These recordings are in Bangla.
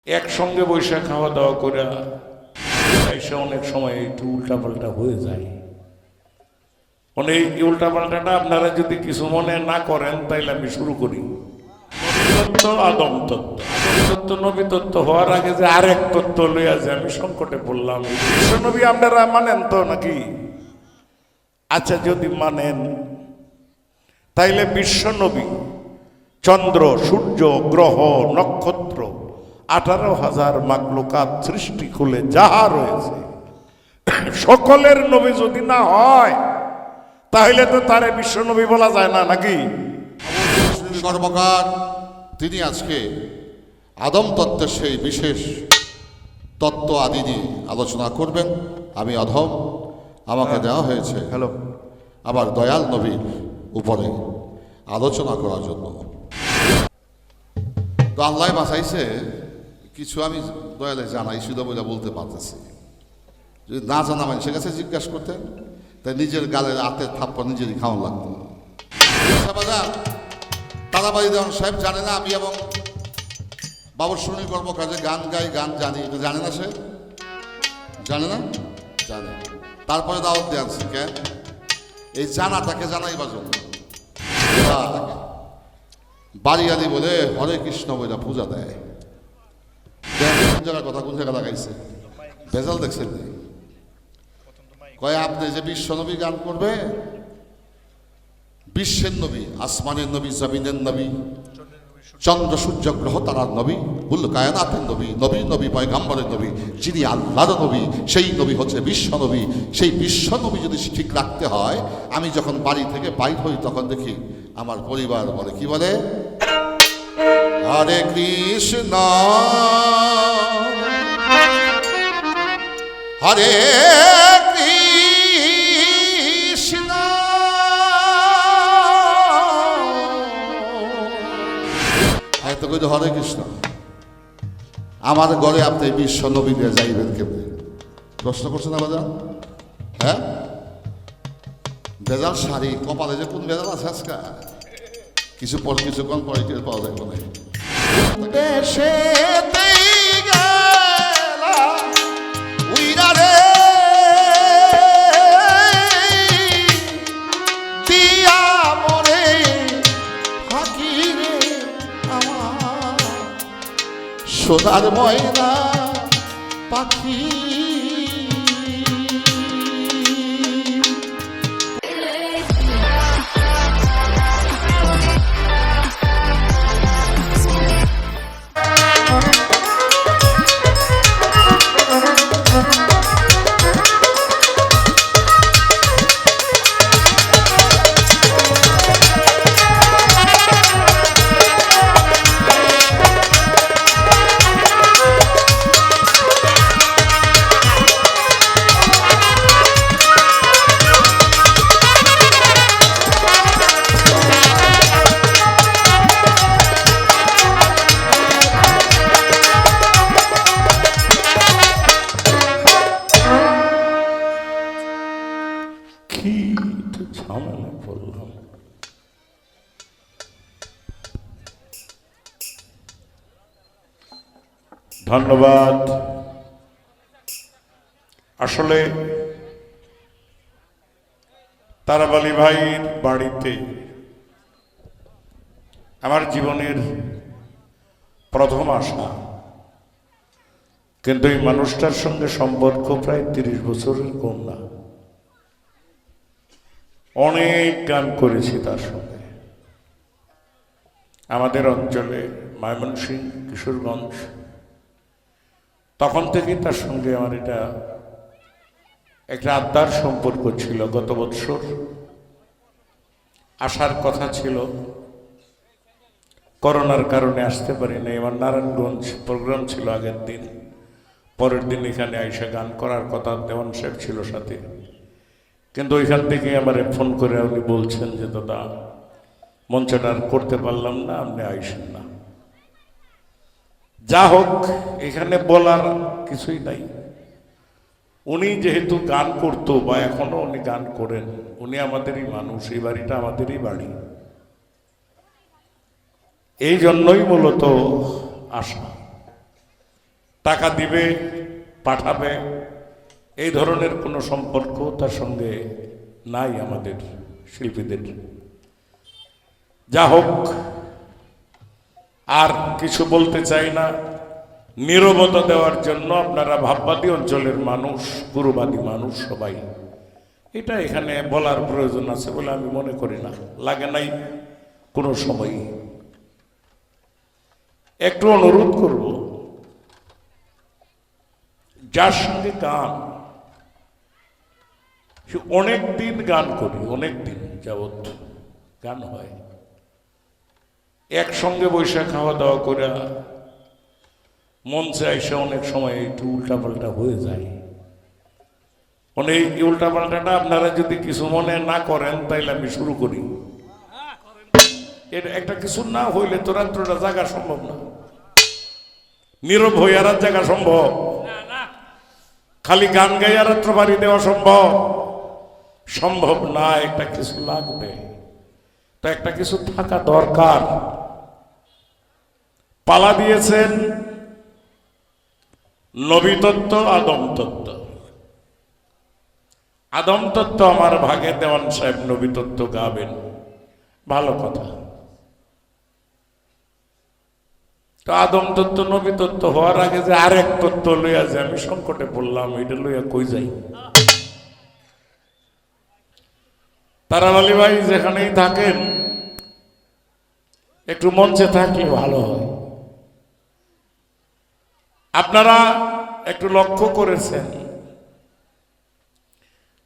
একসঙ্গে বৈশা খাওয়া দাওয়া করে এসে অনেক সময় একটু উল্টাপাল্টা হয়ে যায়। অনেক উল্টাপাল্টাটা আপনারা যদি কিছু মনে না করেন তাইলে আমি শুরু করি। তত্ত্ব আদম তত্ত্ব, তত্ত্ব নবী তত্ত্ব হওয়ার আগে যে আরেক তত্ত্ব লইয়া যে আমি সংকটে পড়লাম। বিশ্বনবী আপনারা মানেন তো নাকি? আচ্ছা, যদি মানেন তাইলে বিশ্বনবী চন্দ্র, সূর্য, গ্রহ, নক্ষত্র 18,000 মাখলুকাত সৃষ্টি খুলে যাহা রয়েছে সকলের নবী যদি না হয় তাহলে তো তারে বিশ্বনবী বলা যায় না নাকি? সর্বকার তিনি আজকে আদম তত্ত্বের সেই বিশেষ তত্ত্ব আদি নিয়ে আলোচনা করবেন। আমি অধম, আমাকে দেওয়া হয়েছে আবার দয়াল নবীর উপরে আলোচনা করার জন্য। তো আল্লাহ বাঁচাইছে, কিছু আমি দয়ালে জানাই শুধু বলে বলতে পারতেছি। যদি না জানা মানুষের কাছে জিজ্ঞাসা করতেন তাই নিজের গালের হাতের থাপ্পড় নিজেরই খাওয়ান লাগতো। তারাবাড়ি দেওয়ান সাহেব জানে না আমি এবং বাবুসুনি কর্মকাজে গান গাই, গান জানি, জানে না সে? জানে না? জানে। তারপরে দাওয়াত দিয়ে আনছি কেন? এই জানাটাকে জানাইবার জন্য। বাড়িয়ালি বলে হরে কৃষ্ণ বইটা পূজা দেয়। কোন জায়গার কথা কোন জায়গা লাগাইছে? ভেজাল দেখছেন? কয় আপনি যে বিশ্ব নবী গান করবে, বিশ্বের নবী, আসমানের নবী, জমিনের নবী, চন্দ্র সূর্য গ্রহ তারার নবী, কুল কায়নাতের নবী, নবী নবী পয়গাম্বরের নবী, যিনি আল্লাহর নবী, সেই নবী হচ্ছে বিশ্ব নবী। সেই বিশ্ব নবী যদি ঠিক রাখতে হয়, আমি যখন বাড়ি থেকে বাইর হই তখন দেখি আমার পরিবার বলে, কি বলে? হরে কৃষ্ণ হরে কৃষ্ণ এত করে হরে কৃষ্ণ। আমার ঘরে আপনি বিশ্ব নবী দিয়ে যাইবেন কেমনে? প্রশ্ন করছেন না বাজার? হ্যাঁ, ভেজাল শাড়ি কপালে যে কোন ভেজাল আছে আজকা কিছু পর কিছুক্ষণ পরে টের পাওয়া যায় মনে। সোনার ময়না পাখি ধন্যবাদ। আসলে তারাবালি ভাইয়ের বাড়িতে আমার জীবনের প্রথম আসা, কিন্তু এই মানুষটার সঙ্গে সম্পর্ক প্রায় 30 বছরের কম না। অনেক গান করেছি তার সঙ্গে। আমাদের অঞ্চলে ময়মনসিংহ, কিশোরগঞ্জ, তখন থেকেই তার সঙ্গে আমার এটা একটা আত্মার সম্পর্ক ছিল। গত বছর আসার কথা ছিল, করোনার কারণে আসতে পারিনি। আমার নারায়ণগঞ্জ প্রোগ্রাম ছিল আগের দিন, পরের দিন এখানে আইসা গান করার কথা, দেওয়ান সাহেব ছিল সাথে। কিন্তু ওইখান থেকে আমার ফোন করে উনি বলছেন যে দাদা মঞ্চটা আর করতে পারলাম না, আপনি আইসেন না। যা হোক, এখানে বলার কিছুই নাই। উনি যেহেতু গান করতো বা এখনো উনি গান করেন, উনি আমাদেরই মানুষ, এই বাড়িটা আমাদেরই বাড়ি। এই জন্যই মূলত আসা। টাকা দিবে, পাঠাবে, এই ধরনের কোনো সম্পর্ক তার সঙ্গে নাই আমাদের শিল্পীদের। যা হোক, আর কিছু বলতে চাই না। নীরবতা দেওয়ার জন্য আপনারা ভাববাদী অঞ্চলের মানুষ, গুরুবাদী মানুষ সবাই, এটা এখানে বলার প্রয়োজন আছে বলে আমি মনে করি না, লাগে নাই কোনো সময়। একটু অনুরোধ করব, যার সঙ্গে গান, অনেক দিন গান করি, অনেক দিন যাবৎ গান হয়, একসঙ্গে বৈশাখ খাওয়া দাওয়া করে মঞ্চে এসে অনেক সময় একটু উল্টাপাল্টা হয়ে যায়। অনেক উল্টাপাল্টাটা আপনারা যদি কিছু মনে না করেন তাইলে আমি শুরু করি। এটা একটা কিছু না হইলে তো রাত্রটা জাগা সম্ভব না, নীরব হইয়া রাত জাগা সম্ভব, খালি গান গাইয়া রাত্র বাড়ি দেওয়া সম্ভব না। একটা কিছু লাগবে, তো একটা কিছু থাকা দরকার। পালা দিয়েছেন নবী তত্ত্ব, আদম তত্ত্ব। আদম তত্ত্ব আমার ভাগে, দেওয়ান সাহেব নবী তত্ত্ব গাবেন, ভালো কথা। তো আদম তত্ত্ব নবী তত্ত্ব হওয়ার আগে যে আরেক তত্ত্ব লইয়া যে আমি সংকটে পড়লাম, এটা লইয়া কই যাই। তারার আলী ভাই যেখানেই থাকেন একটু মঞ্চে থাকলে ভালো হয়। আপনারা একটু লক্ষ্য করেছেন,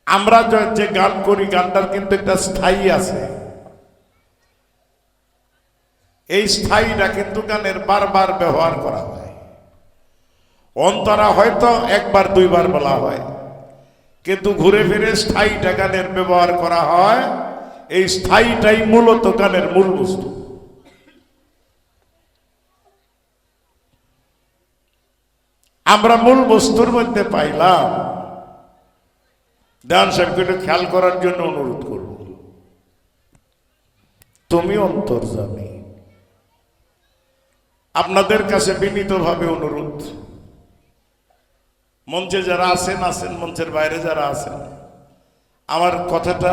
আমরা যে গান করি, গানটার কিন্তু একটা স্থায়ী আছে। এই স্থায়ীটা কিন্তু গানের বারবার ব্যবহার করা হয়। অন্তরা হয়তো একবার দুইবার বলা হয়, কিন্তু ঘুরে ফিরে স্থায়ীটা গানের ব্যবহার করা হয়। এই স্থায়ীটাই মূলত গানের মূল বস্তু। আমরা মূল বস্তুর মধ্যে পাইলাম। দেওয়ান সাহেবকে একটু খেয়াল করার জন্য অনুরোধ করব। তুমি অন্তর্যামী, আপনাদের কাছে বিনীতভাবে অনুরোধ, মঞ্চে যারা আছেন, মঞ্চের বাইরে যারা আছেন, আমার কথাটা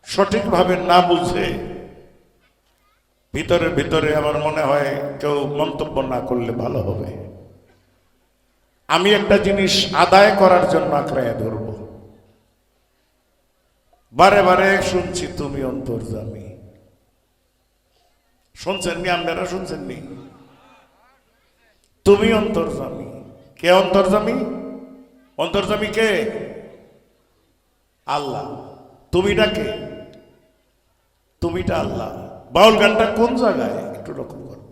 সঠিকভাবে না বুঝে ভিতরে ভিতরে আমার মনে হয় কেউ মন্তব্য না করলে ভালো হবে। আমি একটা জিনিস আদায় করার জন্য আঁকড়াইয়া ধরব। বারে বারে শুনছি তুমি অন্তর্যামী, শুনছেননি? আপনারা শুনছেননি? তুমি অন্তর্যামী। কে অন্তর্যামী? অন্তর্যামী কে? আল্লাহ। তুমিটা কে? তুমিটা আল্লাহ। বাউল গানটা কোন জায়গায় একটু লক্ষ্য করো।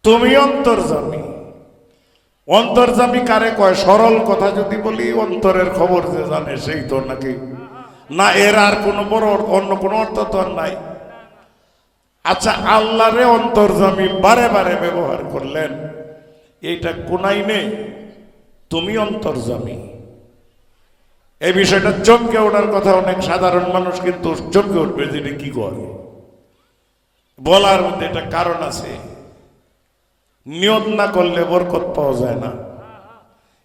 তুমি অন্তর্যামী। অন্তর্যামী কারে কয়? সরল কথা যদি বলি, অন্তরের খবর যে জানে সেই তো নাকি না, এর আর কোনো বড় অন্য কোনো অর্থ তো আর নাই। আচ্ছা, আল্লাহরে অন্তর্যামী বারে বারে ব্যবহার করলেন, এইটা কোনাই নেই। তুমি অন্তর্যামী, এই বিষয়টা চমকে ওঠার কথা। অনেক সাধারণ মানুষ কিন্তু চমকে উঠবে যে এটা কি করে বলার মধ্যে একটা কারণ আছে। নিয়ত না করলে বরকত পাওয়া যায় না,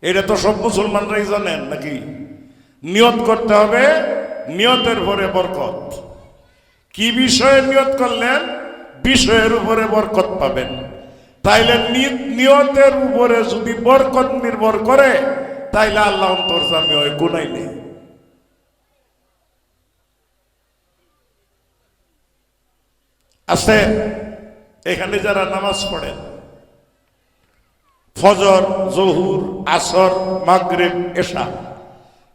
এটা তো সব মুসলমানরাই জানেন নাকি? নিয়ত করতে হবে, নিয়তের পরে বরকত। কি বিষয়ে নিয়ত করলেন? বিষয়ের উপরে বরকত পাবেন। তাইলে নিয়তের উপরে যদি বরকত নির্ভর করে, তাইলে আল্লাহ অন্তর্যামী হয়, গুনাই নেই। আছে এখানে যারা নামাজ পড়েন, ফজর, জহুর, আসর, মাগরিব, এশা,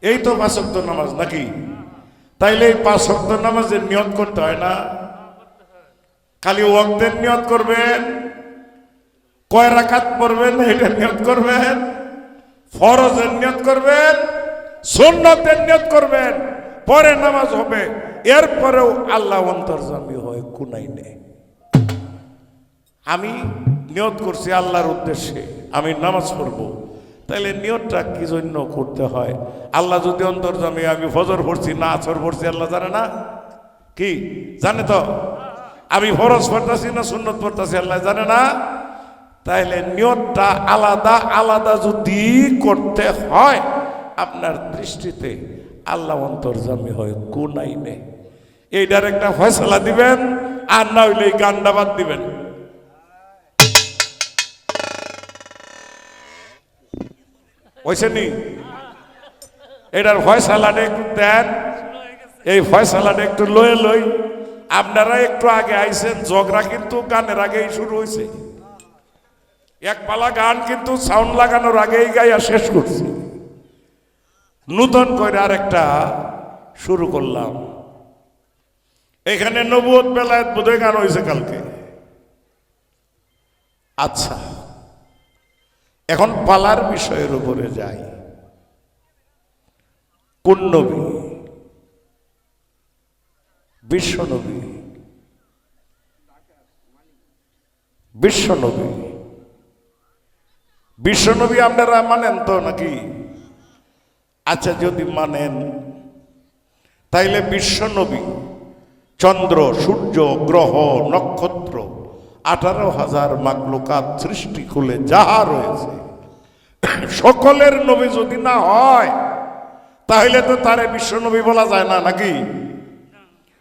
এই তো 5 ওয়াক্ত নামাজ নাকি? তাইলে এই 5 ওয়াক্ত নামাজের নিয়ত করতে হয় না? খালি ওয়াক্তের নিয়ত করবেন, কয় রাকাত পড়বেন এটা নিয়ত করবেন, ফরজের নিয়ত করবেন, সুন্নতের নিয়ত করবেন, পরে নামাজ হবে। এরপরেও আল্লাহ অন্তর্যামী হয়, কুনাই নেই। আমি নিয়ত করছি আল্লাহর উদ্দেশ্যে আমি নামাজ পড়ব, তাহলে নিয়তটা কি জন্য করতে হয়? আল্লাহ যদি অন্তর্যামী, আমি ফজর পড়ছি না আসর পড়ছি আল্লাহ জানে না? কি জানে? তো আমি ফরজ পড়তাছি না সুন্নত পড়তাছি আল্লাহ জানে না? তাইলে নিয়তটা আলাদা আলাদা যদি করতে হয়, আপনার দৃষ্টিতে আল্লাহ অন্তর্যামী হয় কোন আইনে, এইটার একটা ফয়সালা দিবেন, আর না হইলে এই গানটা বাদ দিবেন। ওইসেনি এটার ফয়সালাটা একটু দেন, এই ফয়সালাটা একটু লয়ে লই। আপনারা একটু আগে আইছেন, ঝগড়া কিন্তু গানের আগেই শুরু হয়েছে। এক পালা গান কিন্তু সাউন্ড লাগানোর আগেই গাইয়া শেষ করছি, নূতন করে আরেকটা শুরু করলাম। এখানে নবুয়ত বেলায়েত বোধহয় গান হয়েছে কালকে। আচ্ছা, এখন পালার বিষয়ের উপরে যাই। কোন নবী? বিশ্বনবী। বিশ্বনবী, বিশ্বনবী আপনারা মানেন তো নাকি? আচ্ছা, যদি মানেন তাইলে বিশ্বনবী চন্দ্র, সূর্য, গ্রহ, নক্ষত্র, 18,000 মাখলুকাত সৃষ্টি খুলে যাহা রয়েছে সকলের নবী যদি না হয়, তাহলে তো তারে বিশ্বনবী বলা যায় না নাকি?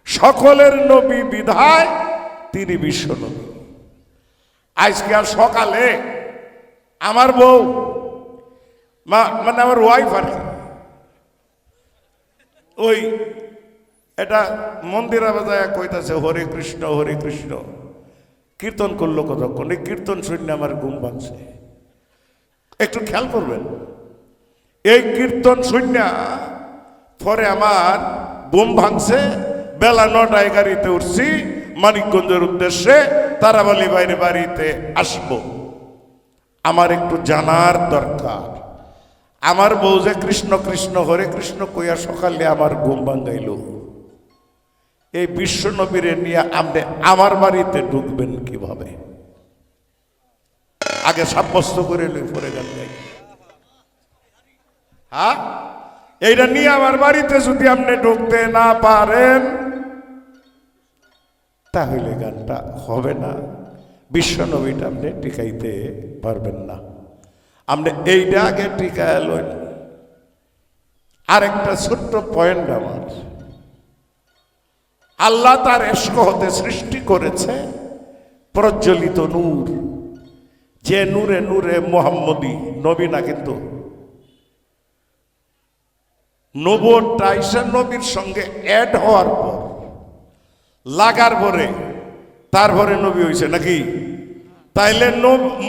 সকলের নবী বিধায় তিনি বিশ্বনবী। আজকে আর সকালে আমার বউ, মানে আমার ওয়াইফ আর কি, ওই এটা মন্দিরে বাজায় কইতাছে হরে কৃষ্ণ হরে কৃষ্ণ, কীর্তন করলো কতক্ষণ। এই কীর্তন শুনে আমার ঘুম ভাঙছে। একটু খেয়াল করবেন, এই কীর্তন শুনে পরে আমার ঘুম ভাঙছে। বেলা 9টায় গাড়িতে উঠছি মানিকগঞ্জের উদ্দেশ্যে, তারাবালি বাইরে বাড়িতে আসব। আমার একটু জানার দরকার, আমার বউ যে কৃষ্ণ কৃষ্ণ হরে কৃষ্ণ কইয়া সকালে আমার ঘুম ভাঙাইল, এই বিশ্বনবীরে নিয়ে আপনি আমার বাড়িতে ঢুকবেন কিভাবে? আগে সাব্যস্ত করে লই, পরে গান গাই। হ্যাঁ, এইটা নিয়ে আমার বাড়িতে যদি আপনি ঢুকতে না পারেন, তাহলে গানটা হবে না, বিশ্বনবীটা আপনি টিকাইতে পারবেন না। আপনি এইটা আগে টিকায় লইন। আরেকটা ছোট্ট পয়েন্ট, আমার আল্লাহ তার ইশক হতে সৃষ্টি করেছে প্রজ্বলিত নূর, যে নূরে নূরে মুহাম্মদী, নবী না কিন্তু, নবুয়তটা ঈসা নবীর সঙ্গে অ্যাড হওয়ার পর, লাগার পরে তারপরে নবী হয়েছে নাকি? তাইলে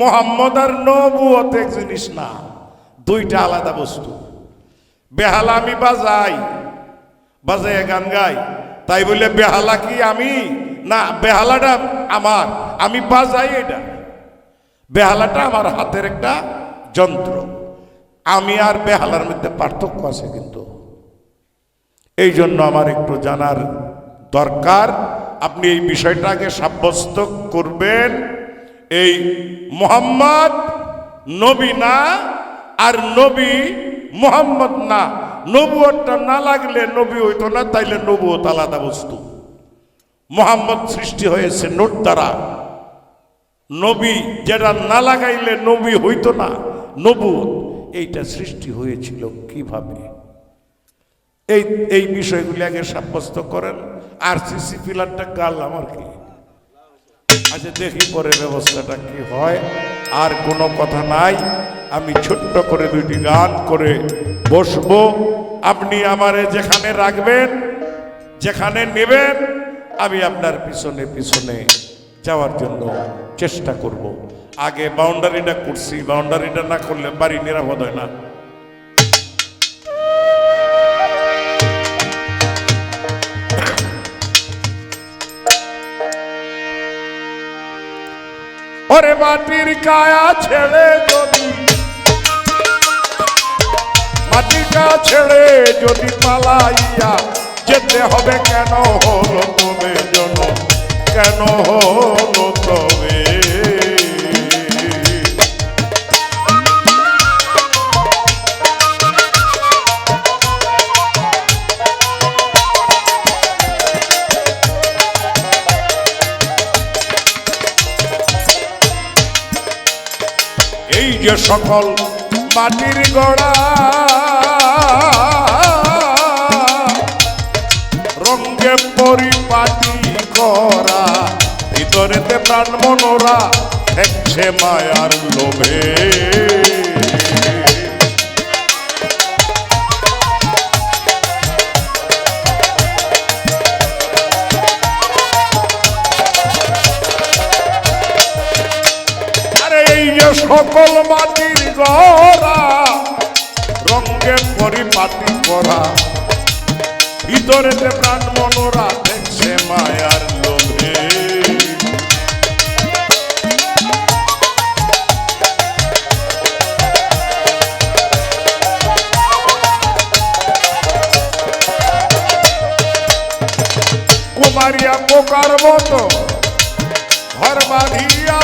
মুহাম্মদ আর নবুয়ত এক জিনিস না, দুইটা আলাদা বস্তু। বেহালা আমি বাজাই, বাজায় গান গাই, তাই বলে বেহালা কি আমি? না, বেহালাটা আমার, আমি বাজাই এটা। বেহালাটা আমার হাতের একটা যন্ত্র। আমি আর বেহালার মধ্যে পার্থক্য আছে কিন্তু। এই জন্য আমার একটু জানার দরকার। আপনি এই বিষয়টাকে সাব্যস্ত করবেন। এই মুহাম্মদ নবী না, আর নবী মুহাম্মদ না। নবুয়তটা না লাগলে নবী হইতো না, তাইলে নবুয়ত আলাদা বস্তু। মুহাম্মদ সৃষ্টি হয়েছে নূর দ্বারা, নবী যেটা না লাগাইলে নবী হইতো না, নবুয়ত এইটা সৃষ্টি হয়েছিল কিভাবে? এই বিষয়গুলি আগে সাব্যস্ত করেন। আর সিসি পিলারটা গাল আমার কি? আচ্ছা, দেখি পরে ব্যবস্থাটা কি হয়। আর কোনো কথা নাই, আমি ছোট্ট করে দুইটি গান করে বসবো। আপনি আমারে যেখানে রাখবেন, যেখানে নেবেন, আমি আপনার পিছনে পিছনে যাওয়ার জন্য চেষ্টা করব। আগে বাউন্ডারিটা করছি, বাউন্ডারিটা না করলে বাড়ি নিরাপদ হয় না। ওরে মাটির কায়া ছেড়ে যদি, মাটির কায়া ছেড়ে যদি পালাইয়া যেতে হবে, কেন হলো তবে জন, কেন হলো তবে? এই যে সকল মাটির গড়া রঙ্গে পরিপাটি করা ভিতরেতে প্রাণ মনোরা দেখছে মায়ার লোভে সকল মাটির গড়া রঙ্গে পরিপাটি করা ভিতরেতে প্রাণ মনোরা দেখছে মায়ার লোভে কুমারিয়া পোকার মতো ঘর বাঁধিয়া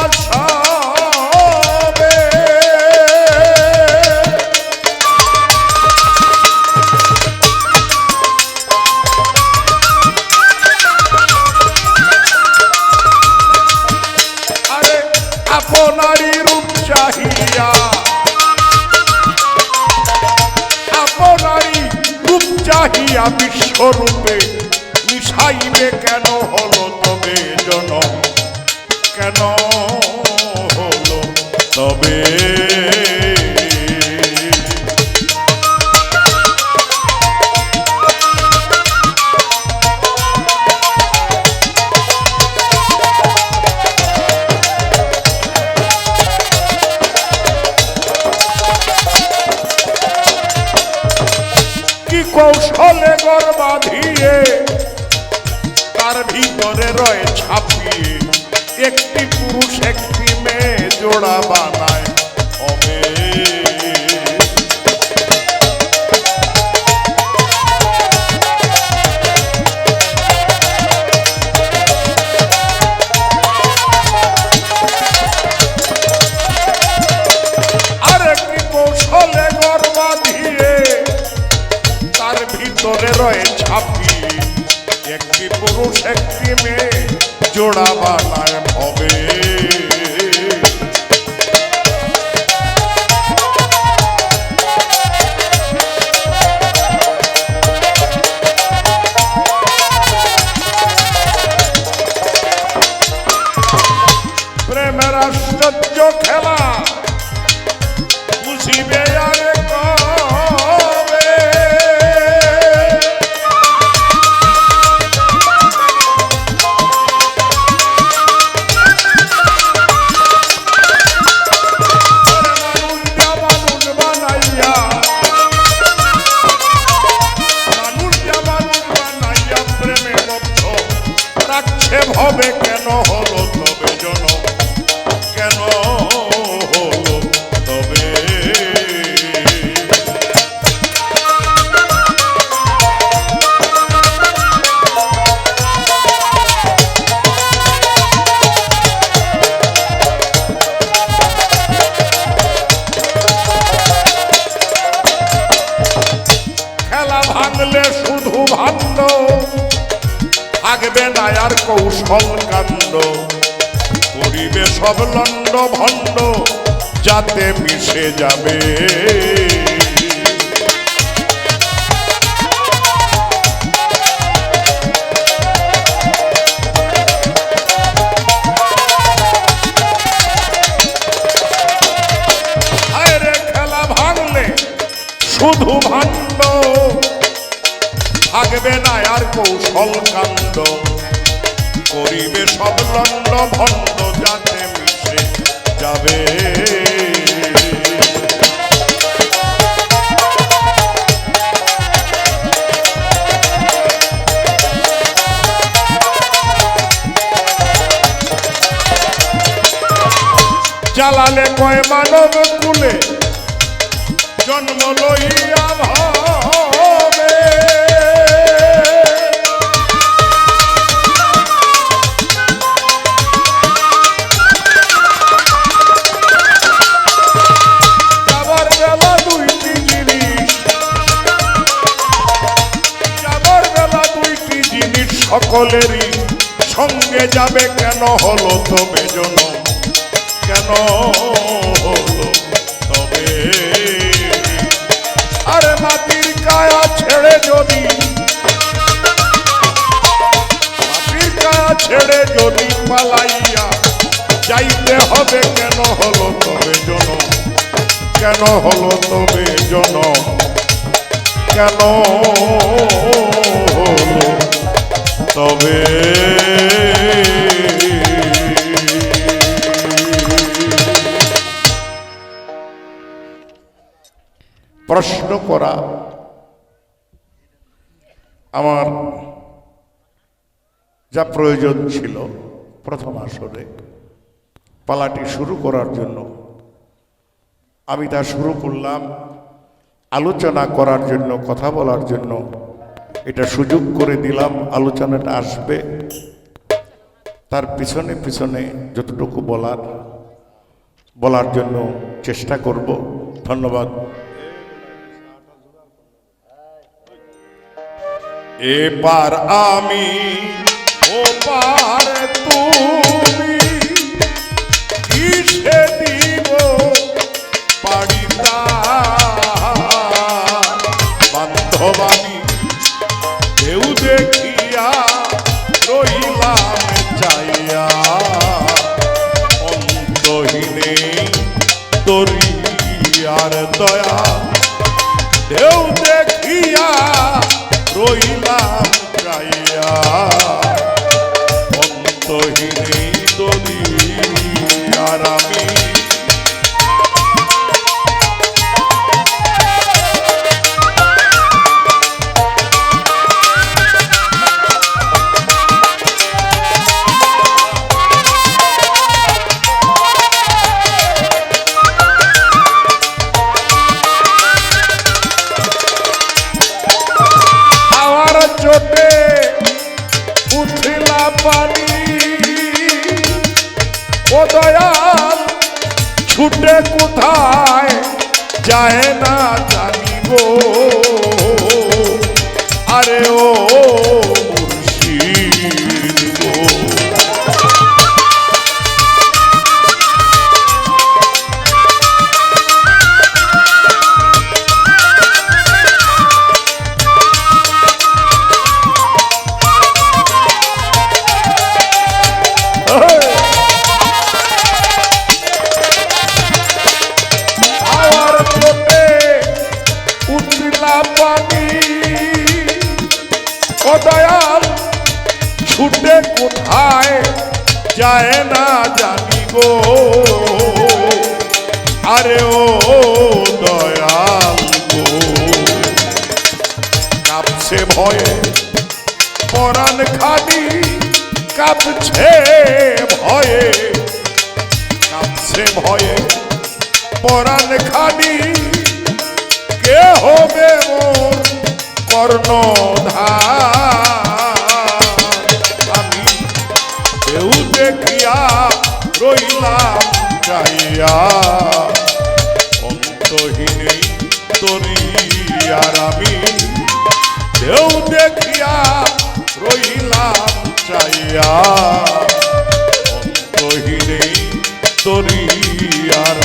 আপনারই রূপ চাহিয়া আপনারই রূপ চাহিয়া বিশ্বরূপে মিশাইবে কেন হলো তবে জনম কেন হলো তবে কৌশলে গর বাঁধিয়ে তার ভিতরে রয়ে ছাপিয়ে একটি পুরুষ একটি মেয়ে জোড়া বানায় হবে আরেকটি কৌশলে গর বাঁধিয়ে তার ভিতরে রয়ে ছাপিয়ে একটি পুরুষ একটি মেয়ে জোড়া বানায় হবে প্রেমের আশ্চর্য খেলা বুঝিবে আরে হবে কেন হলো তবে জনম কেন হলো তবে খেলা ভাঙলে শুধু ভাণ্ড থাকবে না আর কৌশল কাণ্ড করিবে সব লন্ড ভণ্ড যাতে মিশে যাবে আরে খেলা ভাঙলে শুধু ভাণ্ড থাকবে না আর কৌশল কাণ্ড করিবে সব লন্ড ভণ্ড যাতে মিশে যাবে জ্বালালে কয় মানব কুলে জন্ম লইয়া ভাবে যাবার বেলা দুইটি জিনিস সকলেরই সঙ্গে যাবে কেন হলো তবে জনম কেন হলো ফেলাইয়া যাইতে হবে কেন হলো তবে জনম, কেন হলো তবে জনম, কেন হলো তবে প্রশ্ন করা আমার যা প্রয়োজন ছিল প্রথম আসরে পালাটি শুরু করার জন্য। আমি তা শুরু করলাম আলোচনা করার জন্য, কথা বলার জন্য। এটা সুযোগ করে দিলাম, আলোচনাটা আসবে, তার পিছনে পিছনে যতটুকু বলার জন্য চেষ্টা করব। ধন্যবাদ। এবার আমি ওপার তুমি কিসে দিব পাড়িতা বান্ধবানী কেউ দেখিয়া রইলাম চাইয়া অন্তহীনে তরি আর দয়া কেউ দেখিয়া রইলাম চাইয়া অন্তহীনে তরি আর আমি চোটে উঠিলা পানি ও দয়াল ছুটে কোথায় যায় না জানিব আরে ও মুর্শিদ গো দয়াল ছুটে কোথায় যায় না জানি গো আরে ও দয়াল গো কাঁপছে ভয়ে পরাণ খানি কাঁপছে ভয়ে কাঁপছে ভয়ে পরাণ খানি কে হবে মোর কর্ণধার আমি কেউ দেখিয়া রইলাম চাইয়া অন্তহীনে তরি আর আমি কেউ দেখিয়া রইলাম চাইয়া অন্তহীনে তরি আর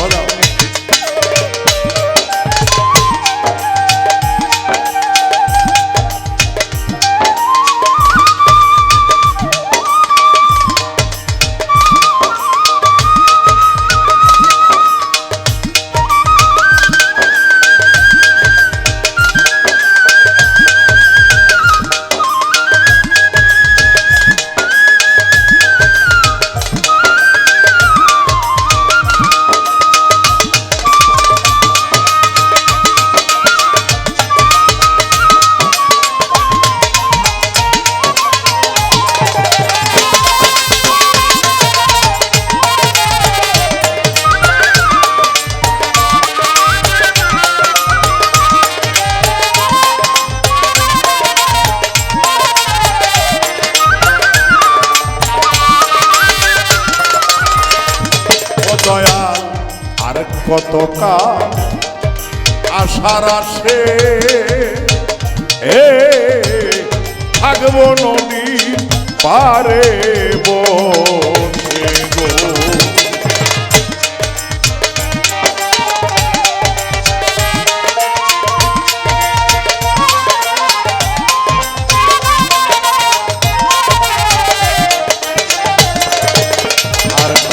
দয়াল আর কত কাল আশার আসে থাকবো নদীর পারে বসে গো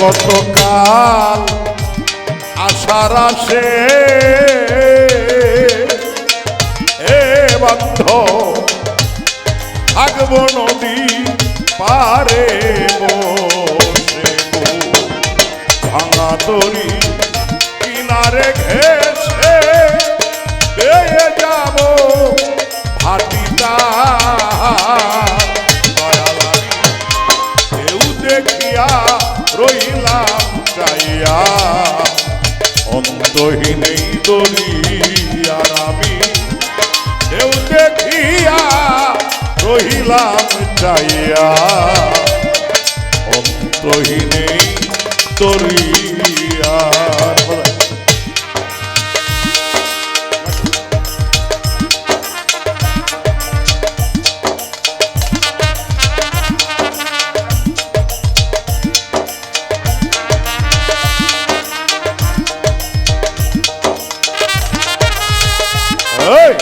কতকাল আশার আসে এ বন্ধ থাকবো নদী পারে বসে গো। ভাঙা দড়ি কিনারে ঘেসে বেয়ে যাব ভাটিটা দয়ালামি কেউ দেখিয়া রইলাম চাইয়া অন্তহীন এই দরিয়ার আমি কেউ দেখিয়া রহিলাম চাইয়া অন্তহীন এই দরিয়ার। Hey!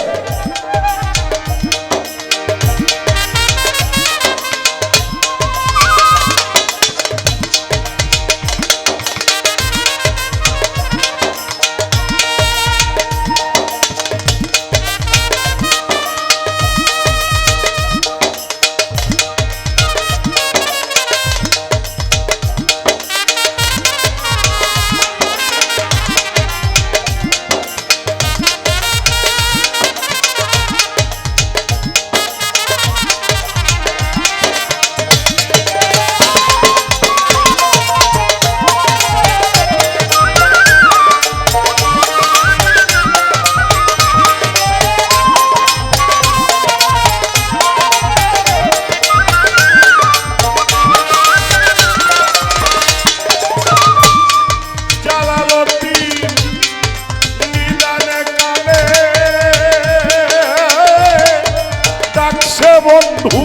বন্ধু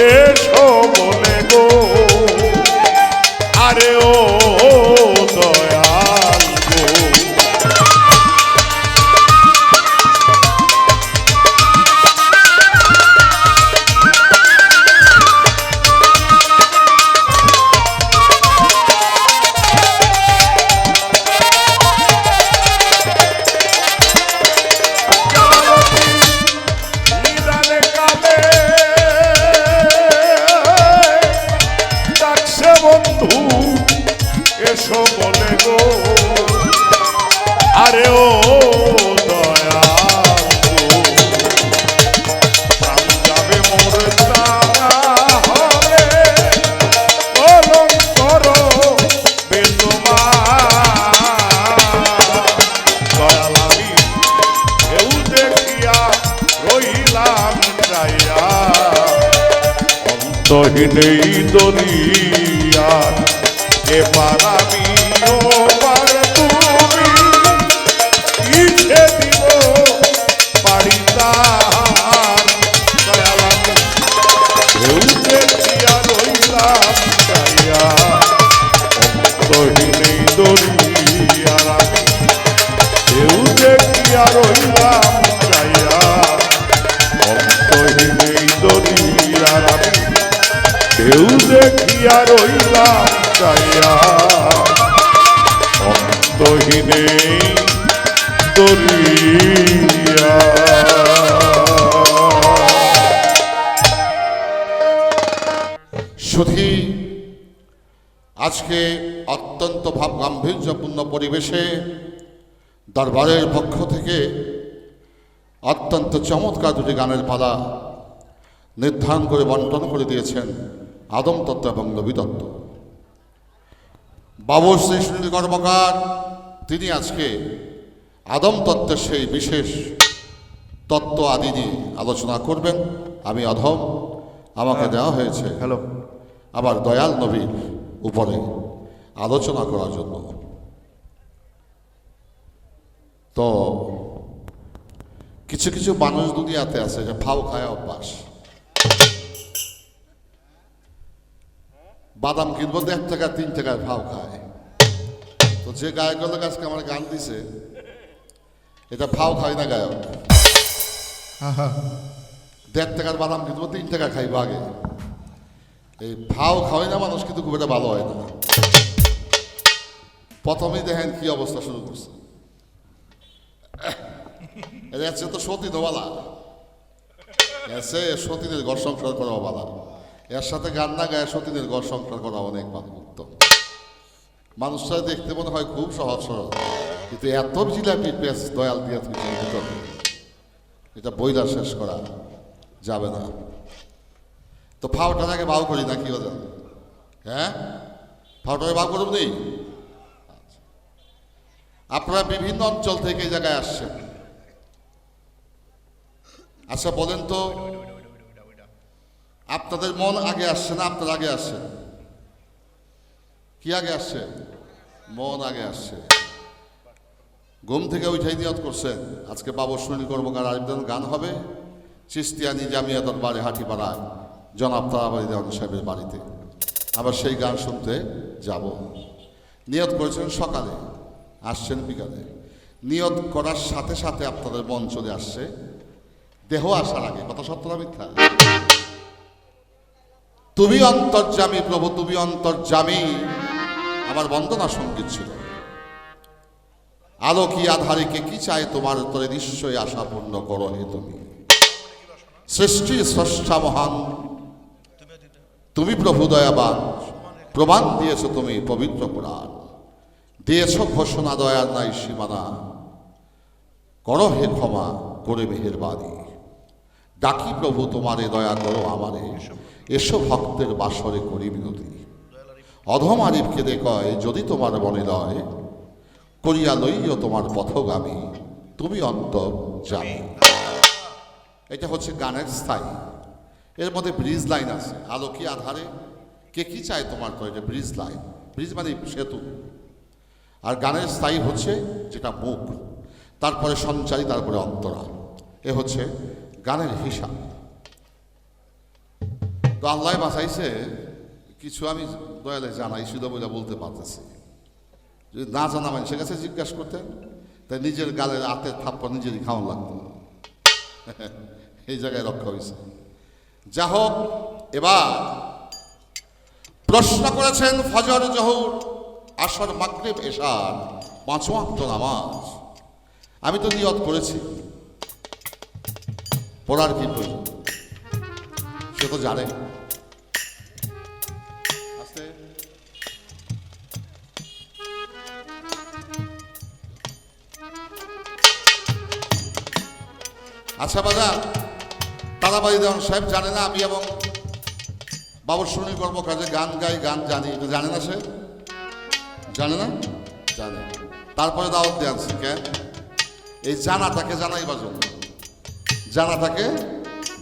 এসো বলে গো আরে ও দয়াল গো। বন্ধু এসো বলে গো আরে ও দয়াল গো। প্রাণ যাবে মোর তারা হলে কলম করো বেদমার দয়াল আমি কেউ দেখিয়া রইলাম চাইয়া অন্তহীন এই দরিয়ার এপার আমি ওপার তুমি ইচ্ছে দিব পারি তার দয়াল আমি কেউ দেখিয়া রইলাম চাইয়া অন্তহীন এই দরিয়ার আমি কেউ দেখিয়া রইলাম চাইয়া অন্তহীন এই দরিয়ার আমি কেউ দেখিয়া রইলাম চাইয়া অন্তহীন এই দরিয়া। শুধু আজকে অত্যন্ত ভাব গাম্ভীর্যপূর্ণ পরিবেশে দরবারের পক্ষ থেকে অত্যন্ত চমৎকার দুটি গানের পালা নির্ধারণ করে বন্টন করে দিয়েছেন আদম তত্ত্ব এবং নবী তত্ত্ব। বাবু শ্রী সুনীল কর্মকার তিনি আজকে আদম তত্ত্বের সেই বিশেষ তত্ত্ব আদি নিয়ে আলোচনা করবেন। আমি অধম, আমাকে দেওয়া হয়েছে হ্যালো আবার দয়াল নবীর উপরে আলোচনা করার জন্য। তো কিছু কিছু মানুষ দুনিয়াতে আছে যে ফাও খায় অভ্যাস। বাদাম কিনবো 1 টাকা 3 টাকায় ফাও খায়। তো যে গায়কের কাছে আমার গান দিছে এটা ফাও খায় না গায়ক। 1.5 টাকার বাদাম কিনবো 3 টাকা খাইবো আগে। এই ফাও খাওয়াই না মানুষ কিন্তু খুব একটা ভালো হয় না। প্রথমেই দেখেন কি অবস্থা শুরু করছে। এর তো সতী দোবালা এসে সতীদের ঘর সংসার করা বালা, এর সাথে গান না গায়ে সতীদের ঘর সংসার করা অনেক উত্তম। মানুষরা দেখতে মনে হয় খুব সহজ সরল, কিন্তু এত জিলাপি পেঁচ দয়াল দিয়া তুই এটা বইটা শেষ করা যাবে না। তো ফাওটার আগে বাউ করি না কি বলে? হ্যাঁ, ফাওটারে বাউ করব নেই। আপনারা বিভিন্ন অঞ্চল থেকে এই জায়গায় আসছেন। আচ্ছা বলেন তো, আপনাদের মন আগে আসছে না আপনার আগে আসছে? কি আগে আসছে? মন আগে আসছে। ঘুম থেকে উঠাই নিয়ত করছেন আজকে বাবর সুনীল কর্মকার আরেকজন গান হবে চিস্তিয়ানি জামিয়া দরবারে হাটিপাড়ায় জনাব তারাবাড়ি দেওয়ান সাহেবের বাড়িতে, আবার সেই গান শুনতে যাব। নিয়ত করেছেন সকালে, আসছেন বিকালে। নিয়ত করার সাথে সাথে আপনাদের মন চলে আসছে দেহ আসার আগে। কথা সত্য না মিথ্যা? তুমি অন্তর্যামী প্রভু, তুমি অন্তর্যামী আমার বন্দনা সঙ্গীত ছিল। আলো কি আধারিকে কি চায় তোমার উত্তরে নিশ্চয়ই আশা পূর্ণ করো হে তুমি। সৃষ্টির স্রষ্টা মহান তুমি প্রভু দয়াবান, প্রমাণ দিয়েছ তুমি পবিত্র পুরাণ, দিয়েছ ঘোষণা দয়ার নাই সীমানা, করো হে ক্ষমা করে মেহেরবানি। ডাকি প্রভু তোমারে দয়া করো আমারে, এসো ভক্তের বাসরে করি বিনতি। অধম আরিফকে দেখয় যদি তোমার মনে লয়, করিয়া লইও তোমার পথগামী, তুমি অন্তর জানি। এটা হচ্ছে গানের স্থায়ী। এর মধ্যে ব্রিজ লাইন আছে। আলো কি আধারে কে কি চায় তোমার, তো এটা ব্রিজ লাইন। ব্রিজ মানে সেতু। আর গানের স্থায়ী হচ্ছে যেটা মুখ, তারপরে সঞ্চারী, তারপরে অন্তরা। এ হচ্ছে গানের হিসাব। তো আল্লাহ বাঁচাইছে কিছু আমি দয়ালে জানাই শুধু বলে বলতে পারতেছি। যদি না জানা মানুষের কাছে জিজ্ঞাসা করতেন তাই নিজের গালের হাতের থাপ্পড় নিজেরই খাওয়ান লাগতো। এই জায়গায় রক্ষা হয়েছে। যা হোক, এবার প্রশ্ন করেছেন ফজর জহুর আসর মাগরিব এশার 5 ওয়াক্ত নামাজ। আমি তো নিয়ত করেছি, পড়ার কি প্রয়োজন সে তো জানে। আচ্ছা বাজার তারাবাড়ি দেওয়ান সাহেব জানে না আমি এবং বাবর সুনীল কর্মকার যে গান গাই, গান জানি, এটা জানে না? সে জানে না? জানে। তারপরে দাওয়াত দিয়ে আনছি কেন? এই জানাটাকে জানাইবার জন্য, জানাটাকে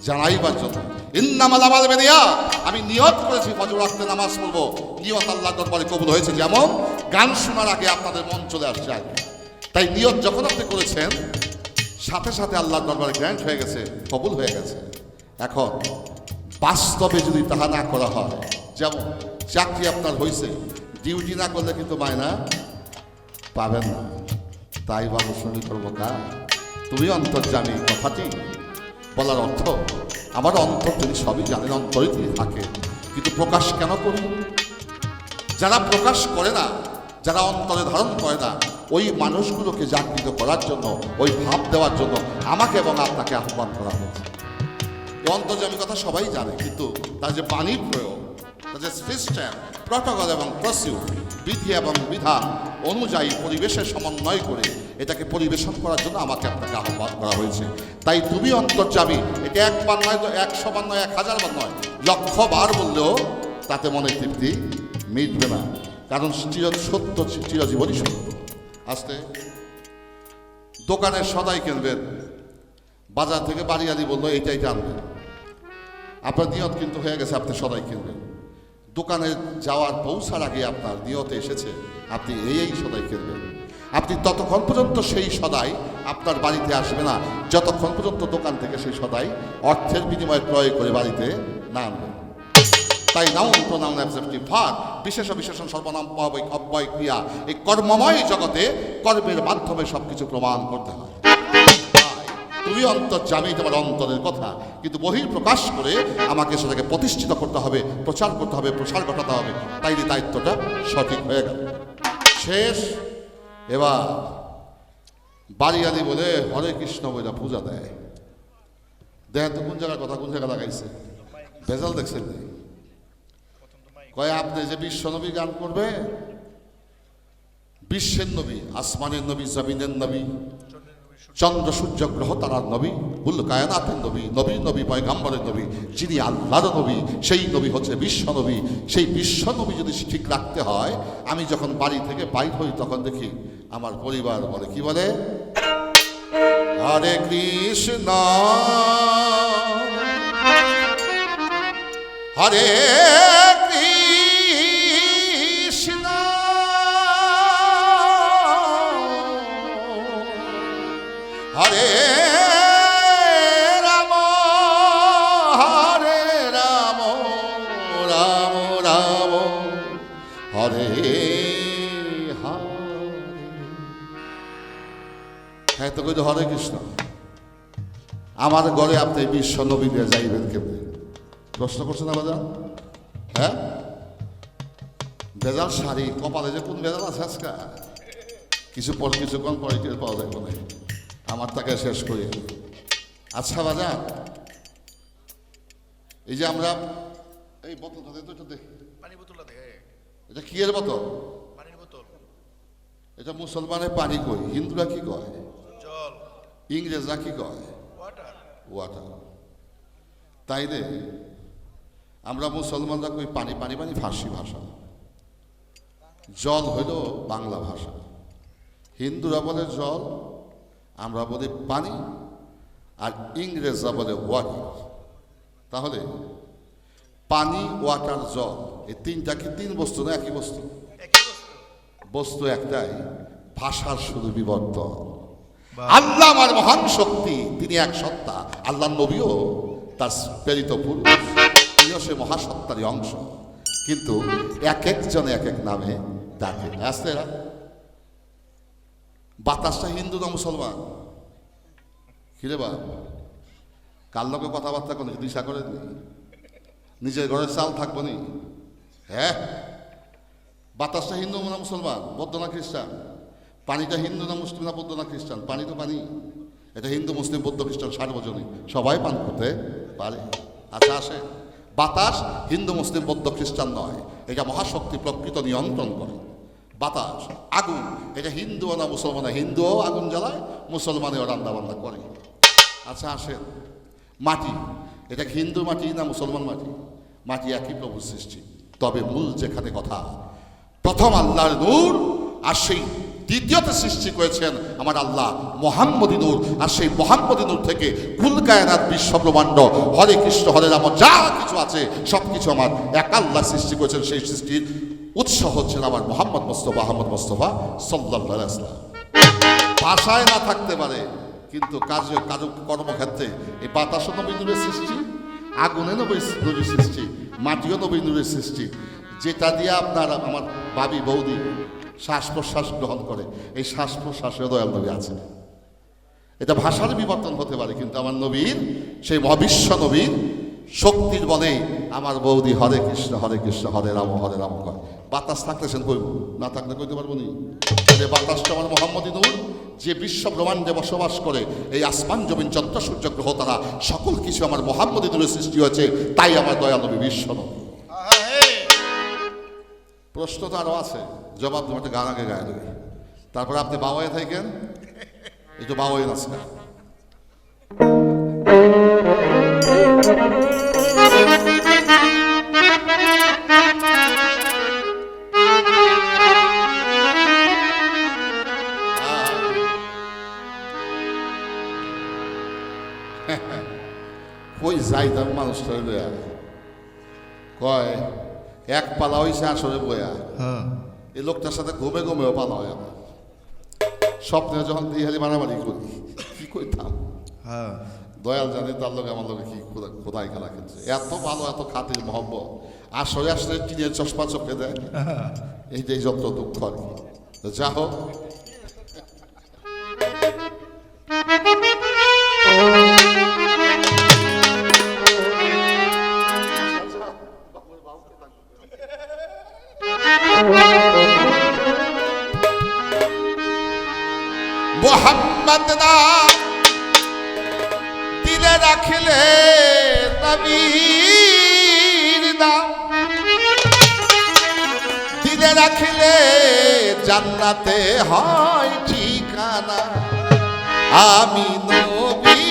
জানাইবার জন্য। ইন্নামাল আমাল বিনিয়াত। আমি নিয়ত করেছি ফজর ওয়াক্তে নামাজ পড়বো। নিয়ত আল্লাহর দরবারে কবুল হয়েছে, যেমন গান শোনার আগে আপনাদের মন চলে আসছে আগে। তাই নিয়ত যখন আপনি করেছেন সাথে সাথে আল্লাহর দরবারে গ্র্যান্ট হয়ে গেছে, কবুল হয়ে গেছে। এখন বাস্তবে যদি তাহা না করা হয়, যেমন চাকরি আপনার হয়েছে, ডিউটি না করলে কিন্তু মায়না পাবেন না। তাই বাবু শুনি করবো কা তুমি অন্তর্যামী কথাটি বলার অর্থ আমার অন্তর তিনি সবই জানেন, অন্তরে তিনি থাকেন, কিন্তু প্রকাশ কেন করি? যারা প্রকাশ করে না, যারা অন্তরে ধারণ করে না, ওই মানুষগুলোকে জাগৃত করার জন্য, ওই ভাব দেওয়ার জন্য আমাকে এবং আপনাকে আহ্বান করা হয়েছে। অন্তর্যামী কথা সবাই জানে, কিন্তু তার যে বাণীর প্রয়োগ, তার যে সিস্টেম, প্রটোকল এবং প্রসিউর, বিধি এবং বিধান অনুযায়ী পরিবেশের সমন্বয় করে এটাকে পরিবেশন করার জন্য আমাকে আপনাকে আহ্বান করা হয়েছে। তাই তুমি অন্তর্যামী, এটা একবার নয়, 100 বার নয়, 1000 বার নয়, 1,000,000 বার বললেও তাতে মনে তৃপ্তি মিটবে না, কারণ সত্য চিরজীবনই সত্য। আসতে দোকানের সদাই কিনবেন, বাজার থেকে বাড়িয়ালি বললো এইটাই আনবেন, আপনার নিয়ত কিন্তু হয়ে গেছে আপনি সদাই কিনবেন। দোকানে যাওয়ার পৌঁছার আগে আপনার নিয়তে এসেছে আপনি এই সদাই কিনবেন। আপনি ততক্ষণ পর্যন্ত সেই সদাই আপনার বাড়িতে আসবে না যতক্ষণ পর্যন্ত দোকান থেকে সেই সদাই অর্থের বিনিময়ে ক্রয় করে বাড়িতে না আনবেন। তাই নাউন প্রোনাউন অ্যাবজেক্টিভ ভার্ব, বিশেষ বিশেষণ সর্বনাম অব্যয় ক্রিয়া, এই কর্মময় জগতে কর্মের মাধ্যমে সবকিছু প্রমাণ করতে হয়। তুমি অন্তর্যামী, তোমার অন্তরের কথা, কিন্তু বহির প্রকাশ করে আমাকে সেটাকে প্রতিষ্ঠিত করতে হবে, প্রচার করতে হবে, প্রসার ঘটাতে হবে। তাই দায়িত্বটা সঠিক হয়ে গেল। শেষ। এবার বাড়িয়ালি বলে হরে কৃষ্ণ বলে পূজা দেয়। দেখেন তো কোন জায়গার কথা, কোন জায়গা লাগাইছে, ভেজাল দেখছেন? কয় আপনি যে বিশ্ব নবী গান করবে, বিশ্বের নবী, আসমানের নবী, জমিনের নবী, চন্দ্র সূর্য গ্রহ তারার নবী, কুল কায়নাতের নবী, নবী নবী পয়গাম্বরের নবী, যিনি আল্লাহর নবী, সেই নবী হচ্ছে বিশ্ব নবী। সেই বিশ্ব নবী যদি ঠিক রাখতে হয়, আমি যখন বাড়ি থেকে বাইর হই তখন দেখি আমার পরিবার বলে, কি বলে? হরে কৃষ্ণ হরে কৃষ্ণ হরে রাম হরে রাম রাম রাম হরে হরে। হ্যাঁ তো কই হরে কৃষ্ণ। আমার ঘরে আপনি বিশ্ব নবী দিয়ে যাইবেন কেমনে? প্রশ্ন করছেন আলাদা? হ্যাঁ, ভেজাল শাড়ি কপালে যে কোন ভেজাল আছে আজকে, কিছুক্ষণ পরে টের পাওয়া যাবে না। আমার তাকে শেষ করি। আচ্ছা বাজার, এই যে আমরা এই বোতলটা দেখি, পানি বোতলটা দে। এটা কি এর বোতল? পানির বোতল। এটা মুসলমানের পানি কই, হিন্দুরা কি কয়? জল। ইংরেজরা কি কয়? ওয়াটার। ওয়াটার। তাই রে, আমরা মুসলমানরা কই পানি, পানি পানি ফার্সি ভাষা, জল হইল বাংলা ভাষা। হিন্দুরা বলে জল, আমরা বলি পানি, আর ইংরেজরা বলে ওয়াটার। তাহলে পানি, ওয়াটার, জল, এই তিনটা কি তিন বস্তু না একই বস্তু? বস্তু একটাই, ভাষার শুধু বিবর্তন। আল্লাহ আমার মহান শক্তি, তিনি এক সত্তা। আল্লাহ নবীও তার প্রেরিত পুরুষ, তিনিও সে মহাসত্তারই অংশ, কিন্তু এক একজনে এক এক নামে ডাকে। আসলে এরা বাতাসটা হিন্দু না মুসলমান? কিরে বা, কার লোকে কথাবার্তা কোনো দিশা করে নি? নিজের ঘরের চাল থাকবো নি? হ্যাঁ, বাতাসটা হিন্দু না মুসলমান, বৌদ্ধ না খ্রিস্টান? পানিটা হিন্দু না মুসলিম না বৌদ্ধ না খ্রিস্টান? পানি তো পানি, এটা হিন্দু মুসলিম বৌদ্ধ খ্রিস্টান সার্বজনীন, সবাই পান করতে পারে। আচ্ছা আসে, বাতাস হিন্দু মুসলিম বৌদ্ধ খ্রিস্টান নয়, এটা মহাশক্তি প্রকৃত নিয়ন্ত্রণ করে। বাতাস, আগুন, এটা হিন্দু না মুসলমান? হিন্দুও আগুন জ্বালায়, মুসলমানেও রান্না বান্না করে। আচ্ছা আসেন, মাটি, এটা হিন্দু মাটি না মুসলমান মাটি? মাটি একই প্রভু সৃষ্টি, তবে মূল যেখানে কথা, প্রথম আল্লাহর নূর, আর সেই দ্বিতীয়তে সৃষ্টি করেছেন আমার আল্লাহ মোহাম্মদী নূর, আর সেই মোহাম্মদী নূর থেকে কুল কায়নাত বিশ্ব ব্রহ্মাণ্ড হরে কৃষ্ণ হরে রাম যা কিছু আছে সব কিছু আমার এক আল্লাহ সৃষ্টি করেছেন। সেই সৃষ্টির উৎস হচ্ছেন আমার মোহাম্মদ মুস্তাফা আহমদ মুস্তাফা সাল্লাল্লাহু আলাইহি ওয়াসাল্লাম। ভাষায় না থাকতে পারে, কিন্তু কাজে কর্মক্ষেত্রে এই বাতাসও নবী নূরের সৃষ্টি, আগুনে নবী নূরের সৃষ্টি, মাটিও নবী নূরের সৃষ্টি। যেটা দিয়ে আপনার আমার ভাবি বৌদি শ্বাস প্রশ্বাস গ্রহণ করে, এই শ্বাস প্রশ্বাসেও দয়াল নবী আছে। এটা ভাষার বিবর্তন হতে পারে, কিন্তু আমার নবীর, সেই মহাবিশ্ব নবীর শক্তির বলে আমার বৌদি হরে কৃষ্ণ হরে রাম কয়। বাতাস থাকতেছেন কইব, না থাকলে কইতে পারবো নি? বাতাসটা আমার মোহাম্মদী নূর, যে বিশ্ব ব্রহ্মাণ্ডে বসবাস করে, এই আসমান জমিন চন্দ্র সূর্য গ্রহ তারা সকল কিছু আমার মোহাম্মদী নূরের সৃষ্টি হয়েছে, তাই আমার দয়াল নবী বিশ্ব নবী। প্রশ্ন তো আরো আছে, জবাব তোমার গান আগে গায়ে দেবে, তারপরে আপনি বাবায় থাকেন, একটু বাবায় নাচবেন। কই যাই তার মানুষটা লইয়া কয় এক পালা হয়েছে আসরে বয়া, এই লোকটার সাথে ঘুমে ঘুমেও পালা হয় আমার। স্বপ্নে যখন দিহারি মারামারি করি, কি কইতাম, দয়াল জানি তার লোক আমার লোকে কি খোদাই খেলা খেলছে, এত ভালো এত খাতির মহব্বত, আসরে আসলে টিনের চশমা চোখে দেয়, এইটাই যত দুঃখ আর কি। যা হোক, মোহাম্মদ নাম দিলে রাখলে নবীর নাম দিলে রাখলে জান্নাতে হয় ঠিকানা আমি নবী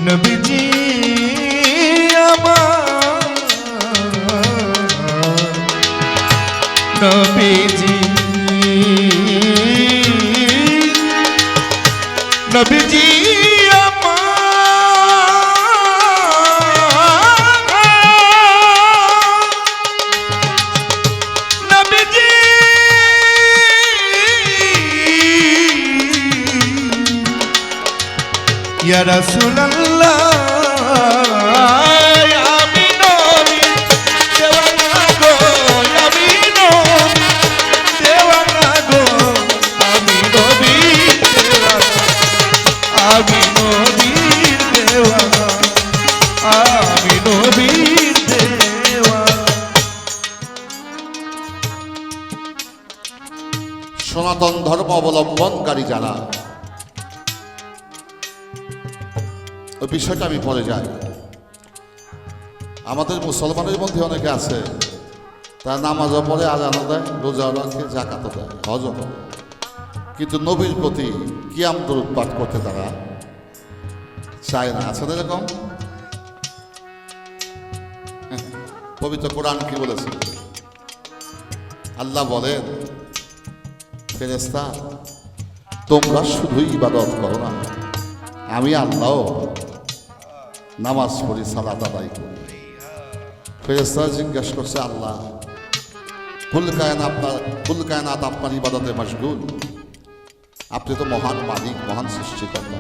নবীজি আমার নবীজি নবীজি ইয়া রাসূলুল্লাহ আমি নবী দেওয়ানা গো আমি নবী দেওয়ানা গো আমি নবী দেওয়ানা আমি নবী দেওয়ানা আমি নবী দেওয়ানা। সনাতন ধর্ম অবলম্বনকারী যারা, ওই বিষয়টা আমি পরে যাই। আমাদের মুসলমানের মধ্যে অনেকে আছে তারা নামাজও পড়ে, আজানও দেয়, রোজাও রাখে, জাকাতও দেয়, হজও করে, কিন্তু নবীর প্রতি কিয়াম দরুদ পাঠ করতে তারা চায় না। আছে না এরকম? পবিত্র কোরআন কি বলেছে? আল্লাহ বলেন, ফেরেশতা তোমরা শুধুই ইবাদত করো না, আমি আল্লাহ নামাজ পড়ি, সালাত আদায় করি। ফেরেশতা জিজ্ঞাসা করছে, আল্লাহ কুল কায়নাত আপনার ইবাদতে মশগুল, আপনি তো মহান মালিক, মহান সৃষ্টিকর্তা,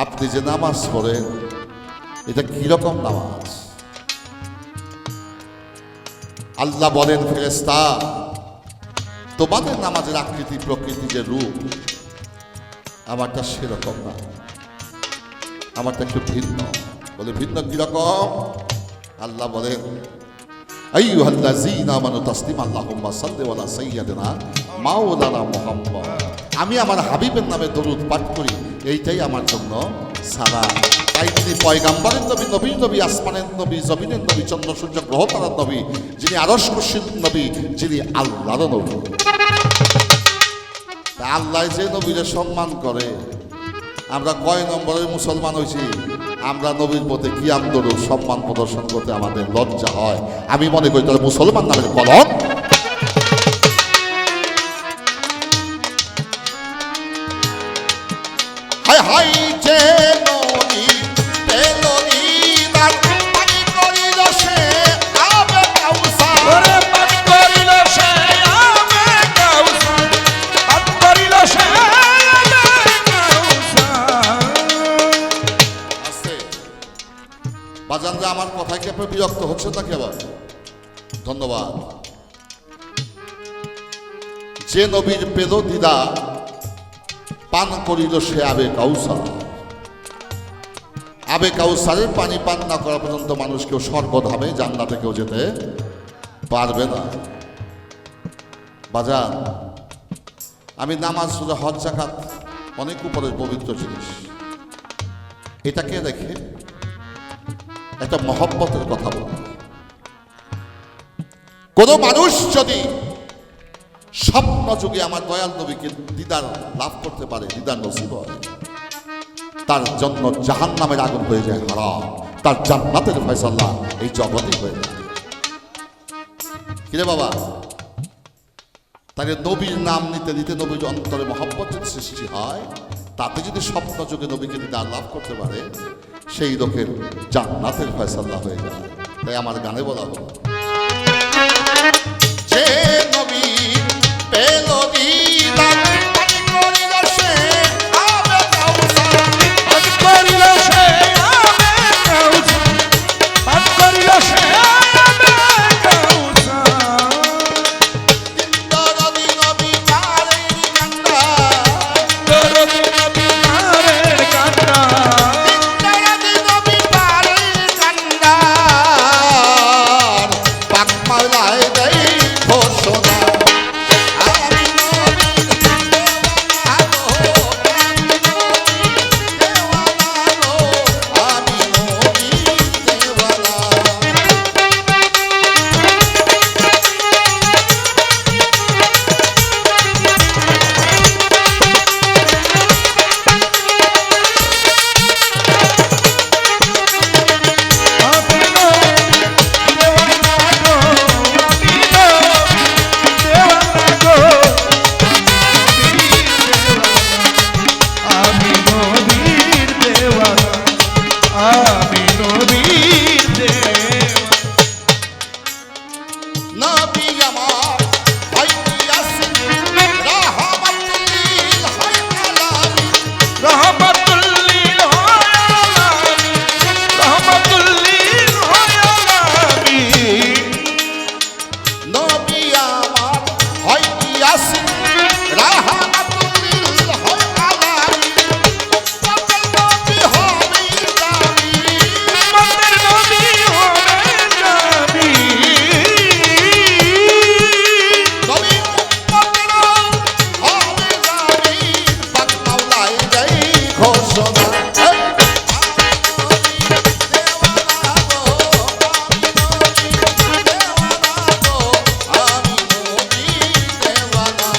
আপনি যে নামাজ পড়েন এটা কিরকম নামাজ? আল্লাহ বলেন, ফেরেশতা তোমাদের নামাজের আকৃতি প্রকৃতি যে রূপ, আমারটা সেরকম না, আমারটা একটু ভিন্ন। বলে ভিন্ন কিরকম? আল্লাহ বলেন, আইয়ুহাল্লাযীনা আমানু তাসলিমু আল্লাহুম্মা সাল্লি আলা সাইয়্যিদিনা মাওলানা মুহাম্মদ, আমি আমার হাবিবের নামে দরুদ পাঠ করি, এইটাই আমার জন্য সালাম। তাই তিনি পয়গাম্বরের নবী, নবীর নবী, আসমানের নবী, জমিনের নবী, চন্দ্র সূর্য গ্রহ তারার নবী, যিনি আরশ কুরসির নবী, যিনি আল্লাহর নবী। আল্লাহ যে নবীরে সম্মান করে, আমরা কয় নম্বরের মুসলমান হয়েছি? আমরা নবীর প্রতি কিয়াম দরুদ সম্মান প্রদর্শন করতে আমাদের লজ্জা হয়। আমি মনে করি তাহলে মুসলমান নামের কলম। হাই হাই যে নবী পেলনি তার পানি করিল সে আবে কাউসার, ওরে পানি করিল সে আবে কাউসার, কি আপনার বিরক্ত হচ্ছে নাকি আবার? ধন্যবাদ। যে নবীর পেল দিদা, পান করিল সে আবে কাউসার। আবে কাউসারের পানি পান না করা পর্যন্ত মানুষ কেউ স্বর্গধামে জান্নাতে কেউ যেতে পারবে না। বাজার, আমি নামাজ, রোজা, হজ, যাকাত অনেক উপরের পবিত্র জিনিস, এটাকে রেখে একটা মহব্বতের কথা বলি। কোন মানুষ যদি স্বপ্ন যুগে আমার দয়াল নবীকে দিদার লাভ করতে পারে, দিদার নসিব হয়, তার জন্য জাহান্নামের আগুন হয়ে যায় হারাম, তার জান্নাতের ফয়সালা এই জগতেই হয়ে যায়। কিরে বাবা, তাকে নবীর নাম নিতে নিতে নবীর অন্তরে মহব্বতের সৃষ্টি হয়, তাতে যদি স্বপ্ন যুগে নবীকে দিদার লাভ করতে পারে, সেই লোকের জান্নাতের ফয়সালা হয়ে যায়। তাই আমার গানে বলা হলো, যে নবী পেল দিদার, পান করিল সে আবে কাউসার। পান করিল সে আবে কাউসার, পান করিল সে আবে কাউসার। দরদি নবী পারের কান্না, দরদি নবী পারের কান্না, দরদি নবী পারের কান্না, পাক মাওলায় দেই ঘোষণা। আমি নবীর দেওয়ানা গো, আমি নবীর দেওয়ানা গো, আমি নবীর দেওয়ানা। আমি নবী দেওয়ানা গো, আমি নবী দেওয়ানা গো, আমি নবীর দেওয়ানা, আমি নবীর দেওয়ানা। নবী আমার হইয়াছেন রাহমাতুল হায় আলামিন। রহমাতুল লিল আলামিন, রহমাতুল লিল আলামিন। নবী আমার হইয়াছেন রাহমাতুল হায় আলামিন। উম্মতের নবী হবেই দামি, উম্মতের নবী হবেন নবী। নবী উম্মতের হবে দামি, পাক মাওলায় দেই ঘোষণা। এই, আমি নবীর দেওয়ানা গো, আমি নবীর দেওয়ানা।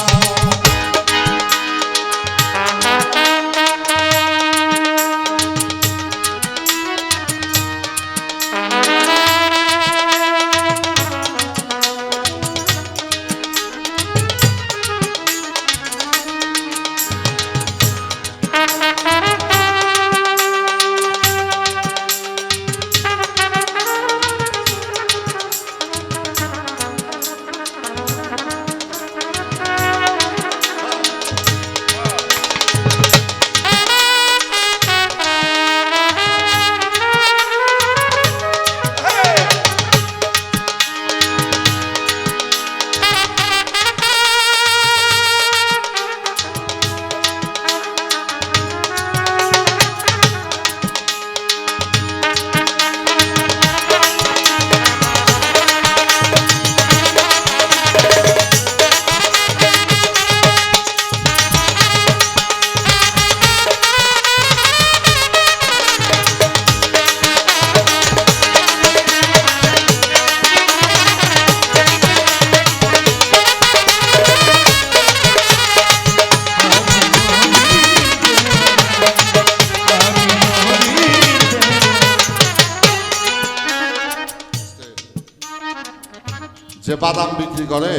যে বাদাম বিক্রি করে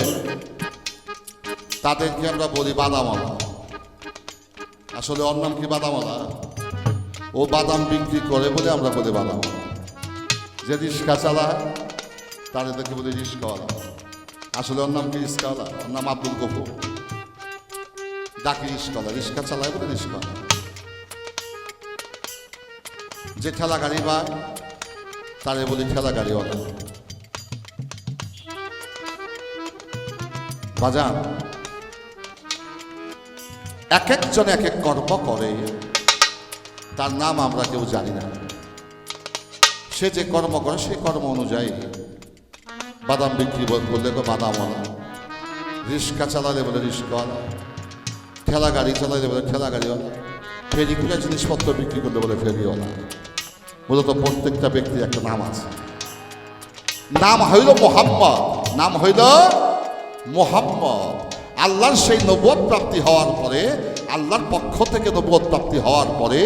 তাদেরকে আমরা বলি বাদামওয়ালা। আসলে ওর নাম কি বাদামওয়ালা? ও বাদাম বিক্রি করে বলে আমরা বলি বাদামওয়ালা। যে রিক্সা চালায় তাদেরকে বলি রিক্সাওয়ালা। আসলে ওর নাম কি রিক্সাওয়ালা? ওর নাম আব্দুল গফুর, ডাকি রিক্সাওয়ালা। রিক্সা চালায় বলে রিক্সাওয়ালা। যে ঠেলা গাড়ি পায় তারে বলি ঠেলা গাড়িওয়ালা। বাজান, এক একজন এক এক কর্ম করে, তার নাম আমরা কেউ জানি না। সে যে কর্ম করে সেই কর্ম অনুযায়ী বাদাম বিক্রি করলে বাদামওয়ালা, রিক্সা চালালে বলে রিক্সাওয়ালা, ঠেলা গাড়ি চালালে বলে ঠেলা গাড়িওয়ালা, ফেরি খুলে জিনিসপত্র বিক্রি করলে বলে ফেরিওয়ালা। মূলত প্রত্যেকটা ব্যক্তির একটা নাম আছে। নাম হইল মোহাম্মদ, নাম হইল মোহাম্মদ। আল্লাহর সেই নবুয়ত প্রাপ্তি হওয়ার পরে, আল্লাহর পক্ষ থেকে নবুয়ত প্রাপ্তি হওয়ার পরে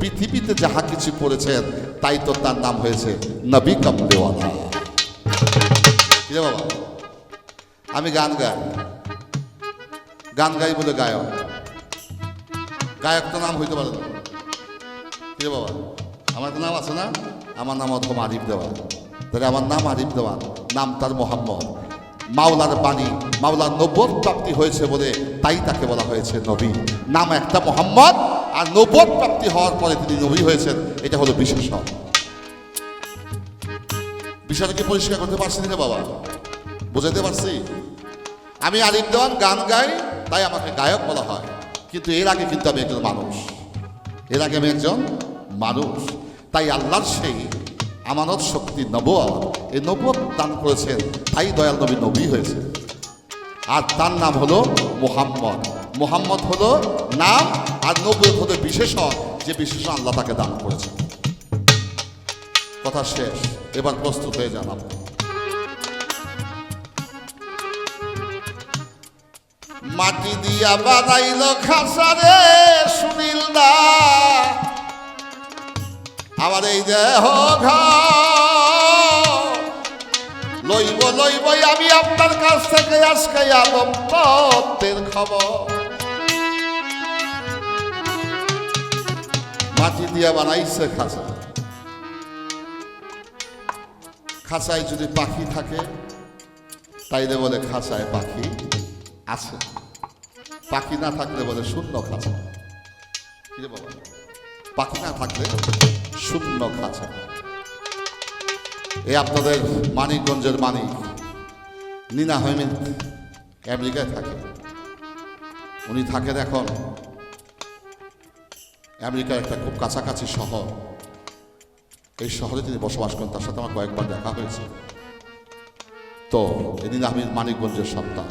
পৃথিবীতে যাহা কিছু করেছেন তাই তো তার নাম হয়েছে নবী কামলেওয়ালা। কিরে বাবা, আমি গান গাই বলে গায়ক, গায়ক তো নাম হইতে পারে না। কিরে বাবা, আমার তো নাম আছে না? আমার নাম অথম আরিফ দেওয়ান। তাহলে আমার নাম আরিফ দেওয়ান, নাম তার মোহাম্মদ। মাওলার বাণী, মাওলার নবুয়ত প্রাপ্তি হয়েছে বলে তাই তাকে বলা হয়েছে নবী। নাম একটা মোহাম্মদ, আর নবুয়ত প্রাপ্তি হওয়ার পরে তিনি নবী হয়েছেন, এটা হলো বিশেষণ। বিষয়টাকে পরিষ্কার করতে পারছি না বাবা? বুঝাতে পারছি? আমি আরিফ দেওয়ান গান গাই, তাই আমাকে গায়ক বলা হয়, কিন্তু এর আগে কিন্তু আমি একজন মানুষ। এর আগে আমি একজন মানুষ। তাই আল্লাহর সেই আমানত শক্তি নবুয়ত, এই নবুয়ত দান করেছেন, তাই দয়াল নবী নবী হয়েছে। আর তার নাম হলো মুহাম্মদ। মুহাম্মদ হলো নাম, আর নবুয়ত হলো বিশেষণ, যে বিশেষণ আল্লাহ তাকে দান করেছে। কথা শেষ, এবার প্রস্তুত হয়ে যান আপনি। মাটি দিয়া বানাইল খাসারে সুনীল দা, আমার এই দেহ লইব লইবই আমি আপনার কাছ থেকে আজকে আলম তত্ত্বের খবর। মাটি দিয়া বানাইছে খাসা, খাসায় যদি পাখি থাকে তাইলে বলে খাসায় পাখি আছে, পাখি না থাকলে বলে শূন্য খাঁচা। কি রে বাবা, পাখি না থাকলে শূন্য খাঁচা। এই আপনাদের মানিকগঞ্জের মানিক নিনা আহমেদ আমেরিকায় থাকে। উনি থাকেন এখন আমেরিকার একটা খুব কাছাকাছি শহর। এই শহরে তিনি বসবাস করেন, তার সাথে আমার কয়েকবার দেখা হয়েছে। তো এই নিনা আহমেদ মানিকগঞ্জের সন্তান,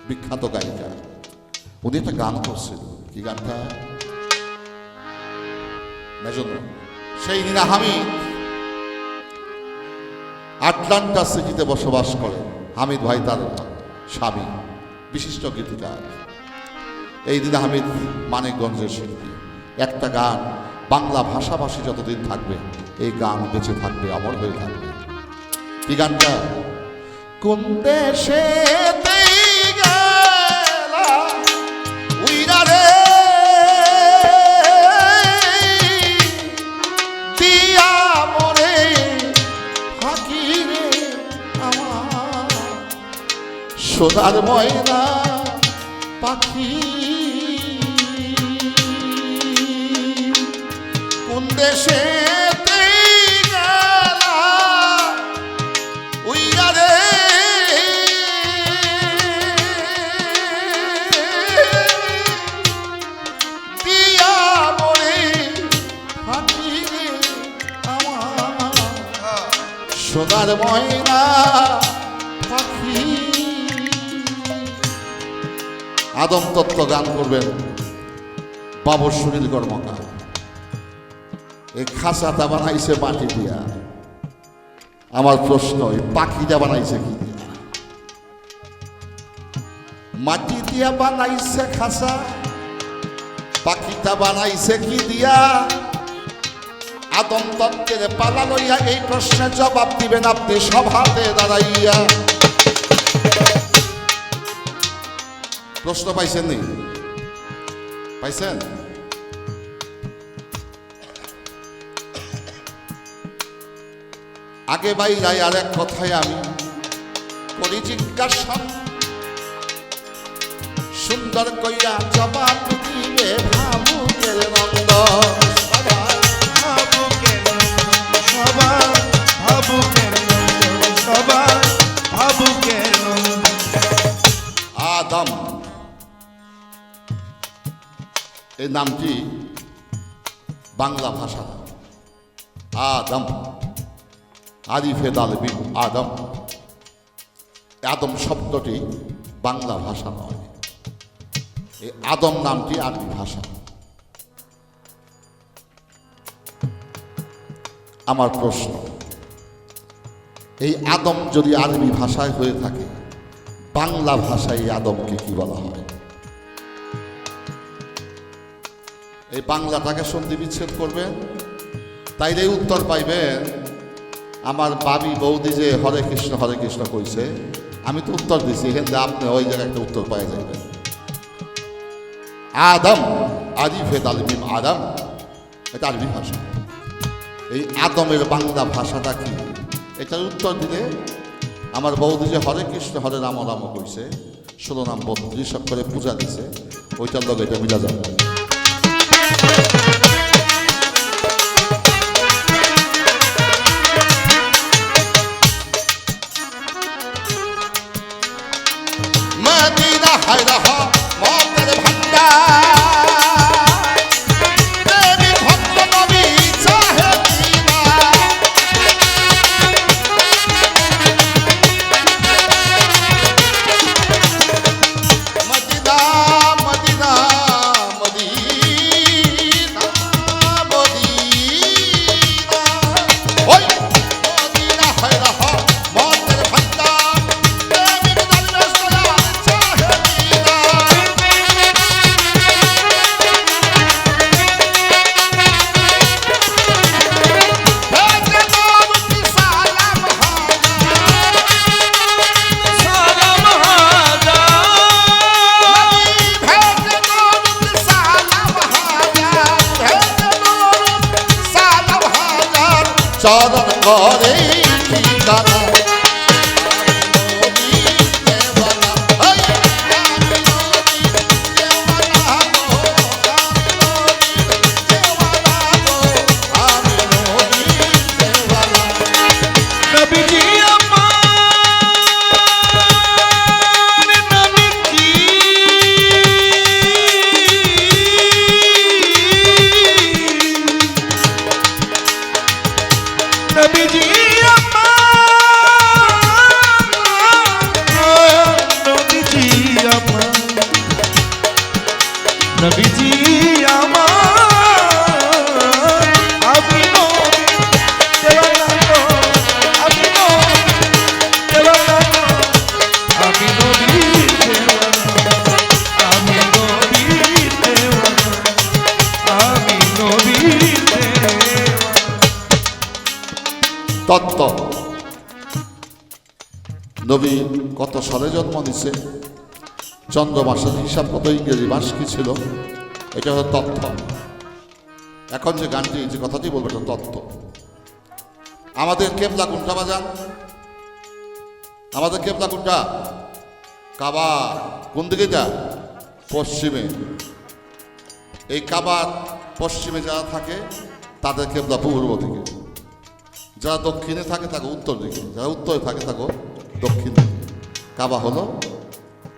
বিখ্যাত গায়িকা। উনি একটা গান করছিল। কি গানটা? সেই নিনা হামিদ আটলান্টা সিটিতে বসবাস করে। হামিদ ভাই তার স্বামী, বিশিষ্ট গীতিকার। এই নিনা হামিদ মানিকগঞ্জের শিল্পী। একটা গান বাংলা ভাষাভাষী যতদিন থাকবে এই গান বেঁচে থাকবে, অমর হয়ে থাকবে। কি গানটা? কোন দেশে সোনার ময়না পাখি, কোন দেশে সোনার ময়না পাখি। আদম তত্ত্ব গান করবেন বাবু সুনীল কর্মকার। এই খাঁচাটা বানাইছে মাটি দিয়া। আমার প্রশ্ন, এই পাখিটা বানাইছে কি দিয়া? মাটি দিয়া বানাইছে খাঁচা, পাখিটা বানাইছে কি দিয়া? আদম তত্ত্বের পালা লইয়া এই প্রশ্নের জবাব দিবেন আপনি সভাতে দাঁড়াইয়া। প্রশ্ন পাইছেন নি? পাইছেন? আগে বাইরাই আর এক কথায় আমি করি জিজ্ঞাসা, সুন্দর কইরা জবাব দিবে ভাবুকের নন্দ। ভাবুকের এই নামটি বাংলা ভাষা আদম, আরিফে দালবি আদম। আদম শব্দটি বাংলা ভাষা নয়, এই আদম নামটি আরবি ভাষা। আমার প্রশ্ন, এই আদম যদি আরবি ভাষায় হয়ে থাকে, বাংলা ভাষায় এই আদমকে কি বলা হয়? এই বাংলাটাকে সন্ধি বিচ্ছেদ করবেন, তাইলে উত্তর পাইবেন। আমার বাবি বৌদি যে হরে কৃষ্ণ কইছে, আমি তো উত্তর দিছি, এখানে আপনি ওই জায়গায় একটা উত্তর পাই যাবেন। আদম, আরিফে দালমিম আদম, এটা আরবি ভাষা। এই আদমের বাংলা ভাষাটা কি, এটার উত্তর দিলে আমার বৌদি যে হরে কৃষ্ণ হরে রাম রাম কইছে, 16 নাম 32 করে পূজা দিছে, ওইটার লগে এটা মিলা যাবে। মদিনা হায়রা মতের ভান্ডার, দেবী ভক্ত নবী চাহে দিনা। মদিনা মদিনা মদিনা মদিনা, ওই মদিনা হায়রা মতের ভান্ডার, দেবী দরবেশ দয়াল চাহে দিনা। ভেজে নবী সালাম সালাম হাজার ভেজে নবী সালাম হাজার, চরণ করে ঠিকানা। নবীজি আমার নবীজি নবীজি আমার নবীজি আমার নবীজি আমার আমি নবী দেওয়ানা গো, আমি নবী দেওয়ানা গো, আমি নবী দেওয়ানা, আমি নবী দেওয়ানা, আমি নবী দেওয়ানা। তত্ত্ব, নবী কত সালে জন্ম নিছে, চন্দ্র মাসের হিসাব কত, ইংরেজি মাস কি ছিল, এটা হলো তথ্য। এখন যে গানটি যে কথাটি বলবো এটা তত্ত্ব। আমাদের কেবলা কোনটা বাজান? আমাদের কেবলা কোনটা? কাবা। কোন দিকে যা? পশ্চিমে। এই কাবার পশ্চিমে যারা থাকে তাদের কেবলা পূর্ব দিকে, যারা দক্ষিণে থাকে তাকে উত্তর দিকে, যারা উত্তরে থাকে তাকে দক্ষিণ দিকে। কাবা হলো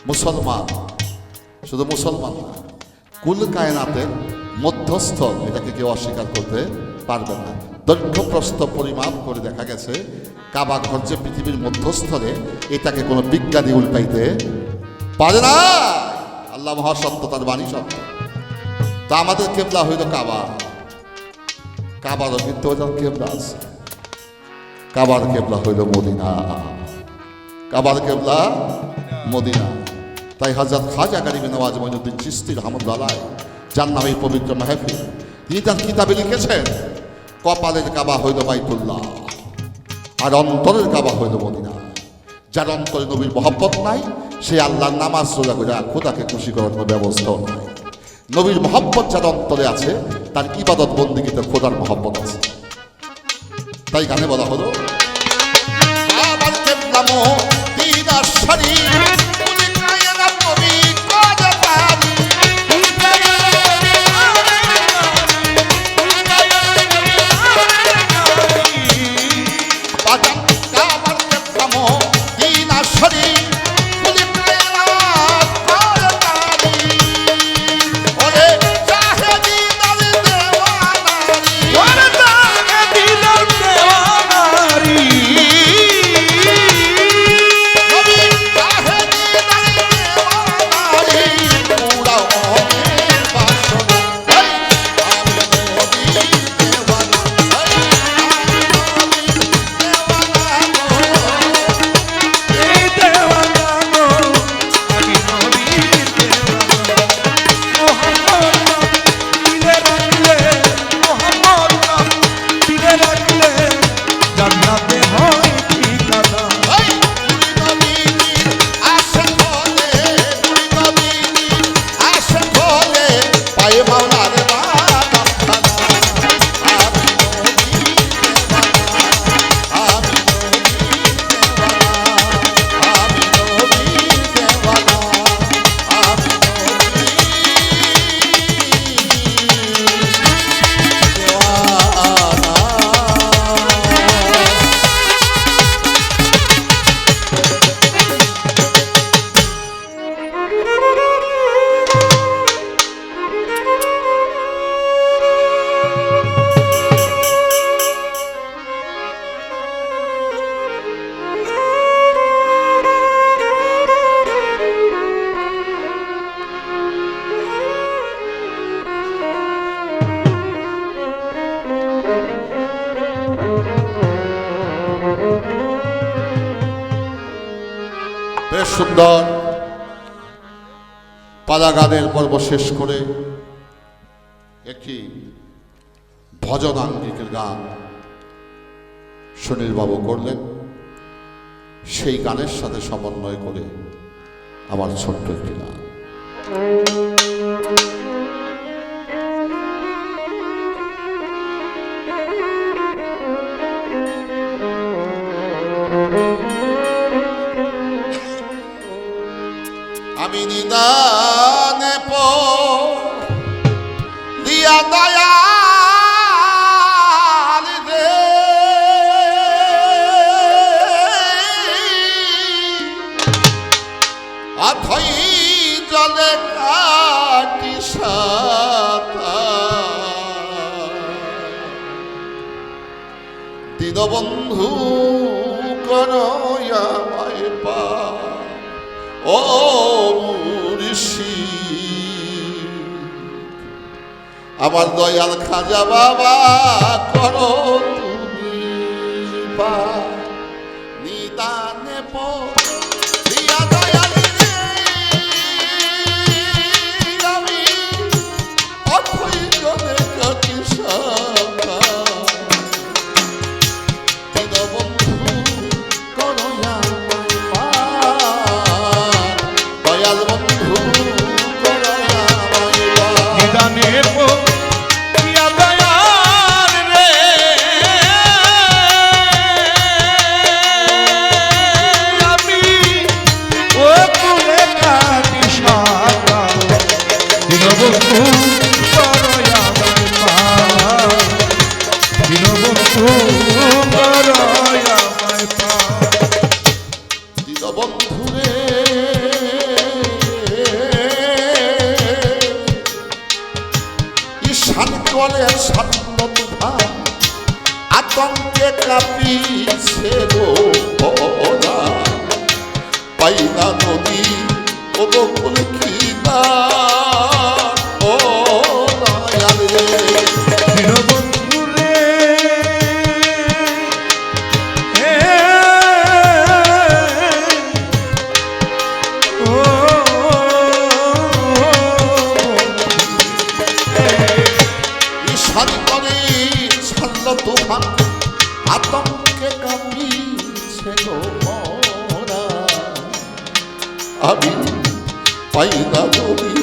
মুসলমান, শুধু মুসলমান না, কুল কায়নাতের মধ্যস্থল, এটাকে কেউ অস্বীকার করতে পারবে না। দৈর্ঘ্য প্রস্থ পরিমাপ করে দেখা গেছে কাবা ঘর যে পৃথিবীর মধ্যস্থলে, এটাকে কোনো বিজ্ঞানী উল্টাইতে পারে না। আল্লাহ মহাসত্য, তার বাণী সত্য। তা আমাদের কেবলা হইল কাবা। কাবারও কিন্তু ওটার কেবলা আছে। কাবার কেবলা হইল মদিনা, কাবার কেবলা মদিনা। তাই হযরত খাজা গরিব নওয়াজ মঈনুদ্দিন চিশতি রহমাতুল্লাহ, যার নামে এই পবিত্র মাহফিল, তিনি তার কিতাবে লিখেছেন, কপালের কাবা হইল বাইতুল্লাহ, আর অন্তরের কাবা হইল মদিনা। যার অন্তরে নবীর মহব্বত নাই, সে আল্লাহর নামাজ রোজা করে খোদাকে খুশি করার কোনো ব্যবস্থাও নাই। নবীর মহব্বত যার অন্তরে আছে, তার ইবাদত বন্দেগীতে খোদার মহব্বত আছে। তাই গানে বলা হলো, আবার কেবলা মদিনা শরীফ, কুল কায়নাত নবী কদ পারি। বাজান আবার কেবলা মদিনা শরীফ, কুল কায়নাত কদ পারি। ওরে চাহে সুন্দর পালা গানের পর্ব শেষ করে একটি ভজন আঙ্গিকের গান সুনীল বাবু করলেন। সেই গানের সাথে সমন্বয় করে আমার ছোট্ট একটি গান। আমি নিদানে দিয়া দয়াল রে অথই জলে কাটি সাতা দীনবন্ধু করয়া আমায় পা ও মুর্শি আমার দয়াল খাজা বাবা করো তুমি পা নিদানে দিয়া দয়াল রে আমি অথই জলে কাটি সাতা দীনবন্ধু করয়া আমায় পা দয়াল বন্ধু করয়া আমায় পা নিদানে দিয়া দয়াল রে আমি ও কুলে কাটি সাতা দীনবন্ধু করয়া আমায় পা দীনবন্ধু করয়া আমায় পা দীনবন্ধু রে ঈশান করে সান্ন তুফান আতঙ্কে কাঁপিছে গো ওরা পাইনা নদী ও বকুল খিনা ও দয়াল রে দীনবন্ধু রে ও ঈশান করে ছাড়ল তুফান আতঙ্কে কাঁপিছে গো মোরা আমি পাই না নদী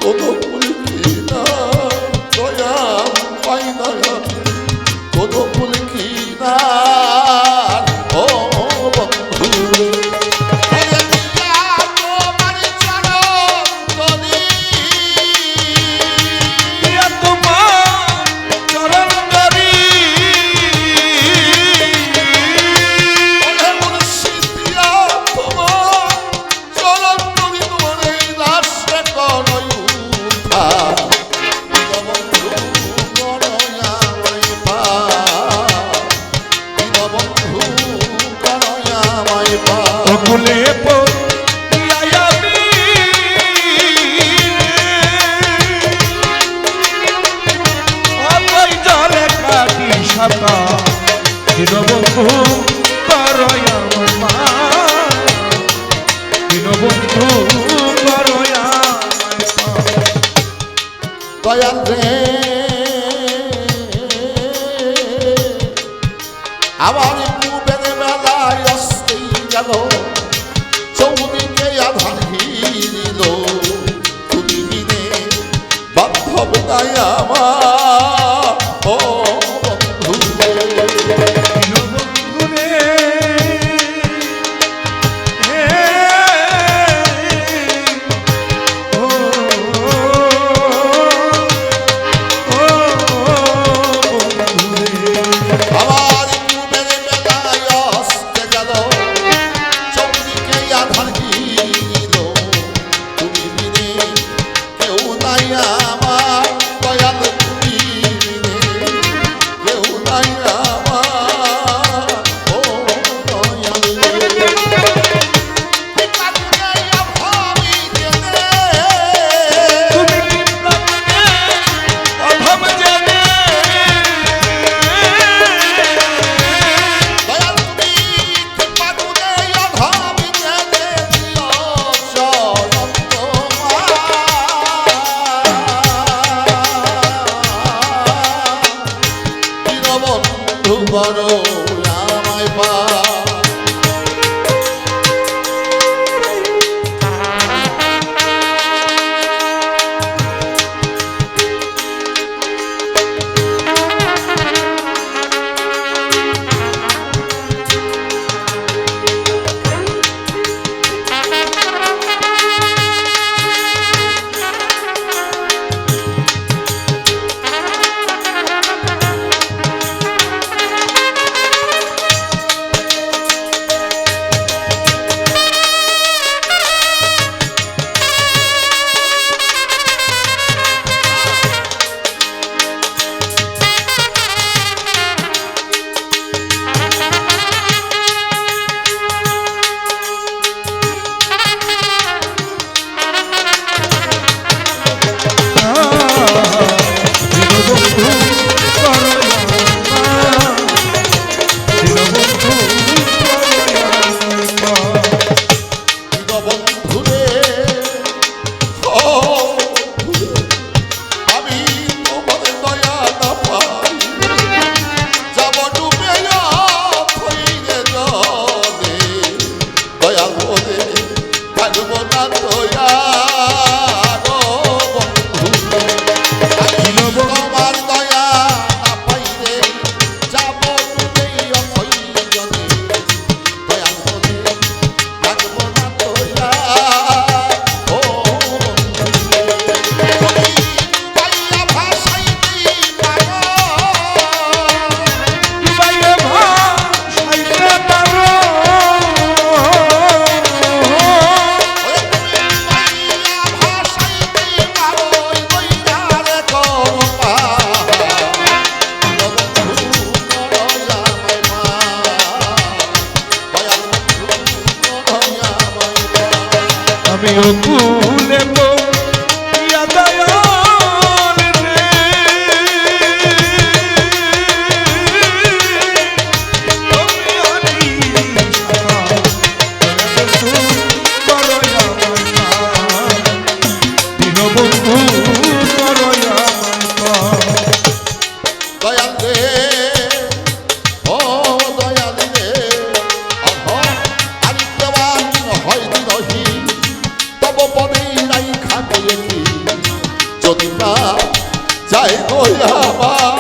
কোনো ফুল কিনা দয়া পাই না আমি কোনো ফুল কিনা ও বন্ধু প্রিয়া তোমার চরণ ধরি অকুলে পড়িয়া আমি অতই জলে কাটি সাতা দীনবন্ধু করয়া আমার মা দীনবন্ধু করয়া আমায় পা দয়াল রে আমার পূবের বেলায় আসতেই গেল চৌদিকে আধার ঘিরিল তুমি বিনে বান্ধব নাই আমার ও বন্ধু দীনবন্ধু রে ও বন্ধু রে আমার পূবের বেলায় আসতে গেল চৌদিকে আধার ঘিরিল তুমি বিনে কেউ নাই আমার দয়াল তুমি করো আমায় পা আমি অকুলে ইয়া দয়াল রে তুমি আনি দীনবন্ধু করয়া দয়াল রে ও দয়াল রে আরিত্যবান হয় দিনহি তব পদে নাই খাতে যদি তা যাই গো আমার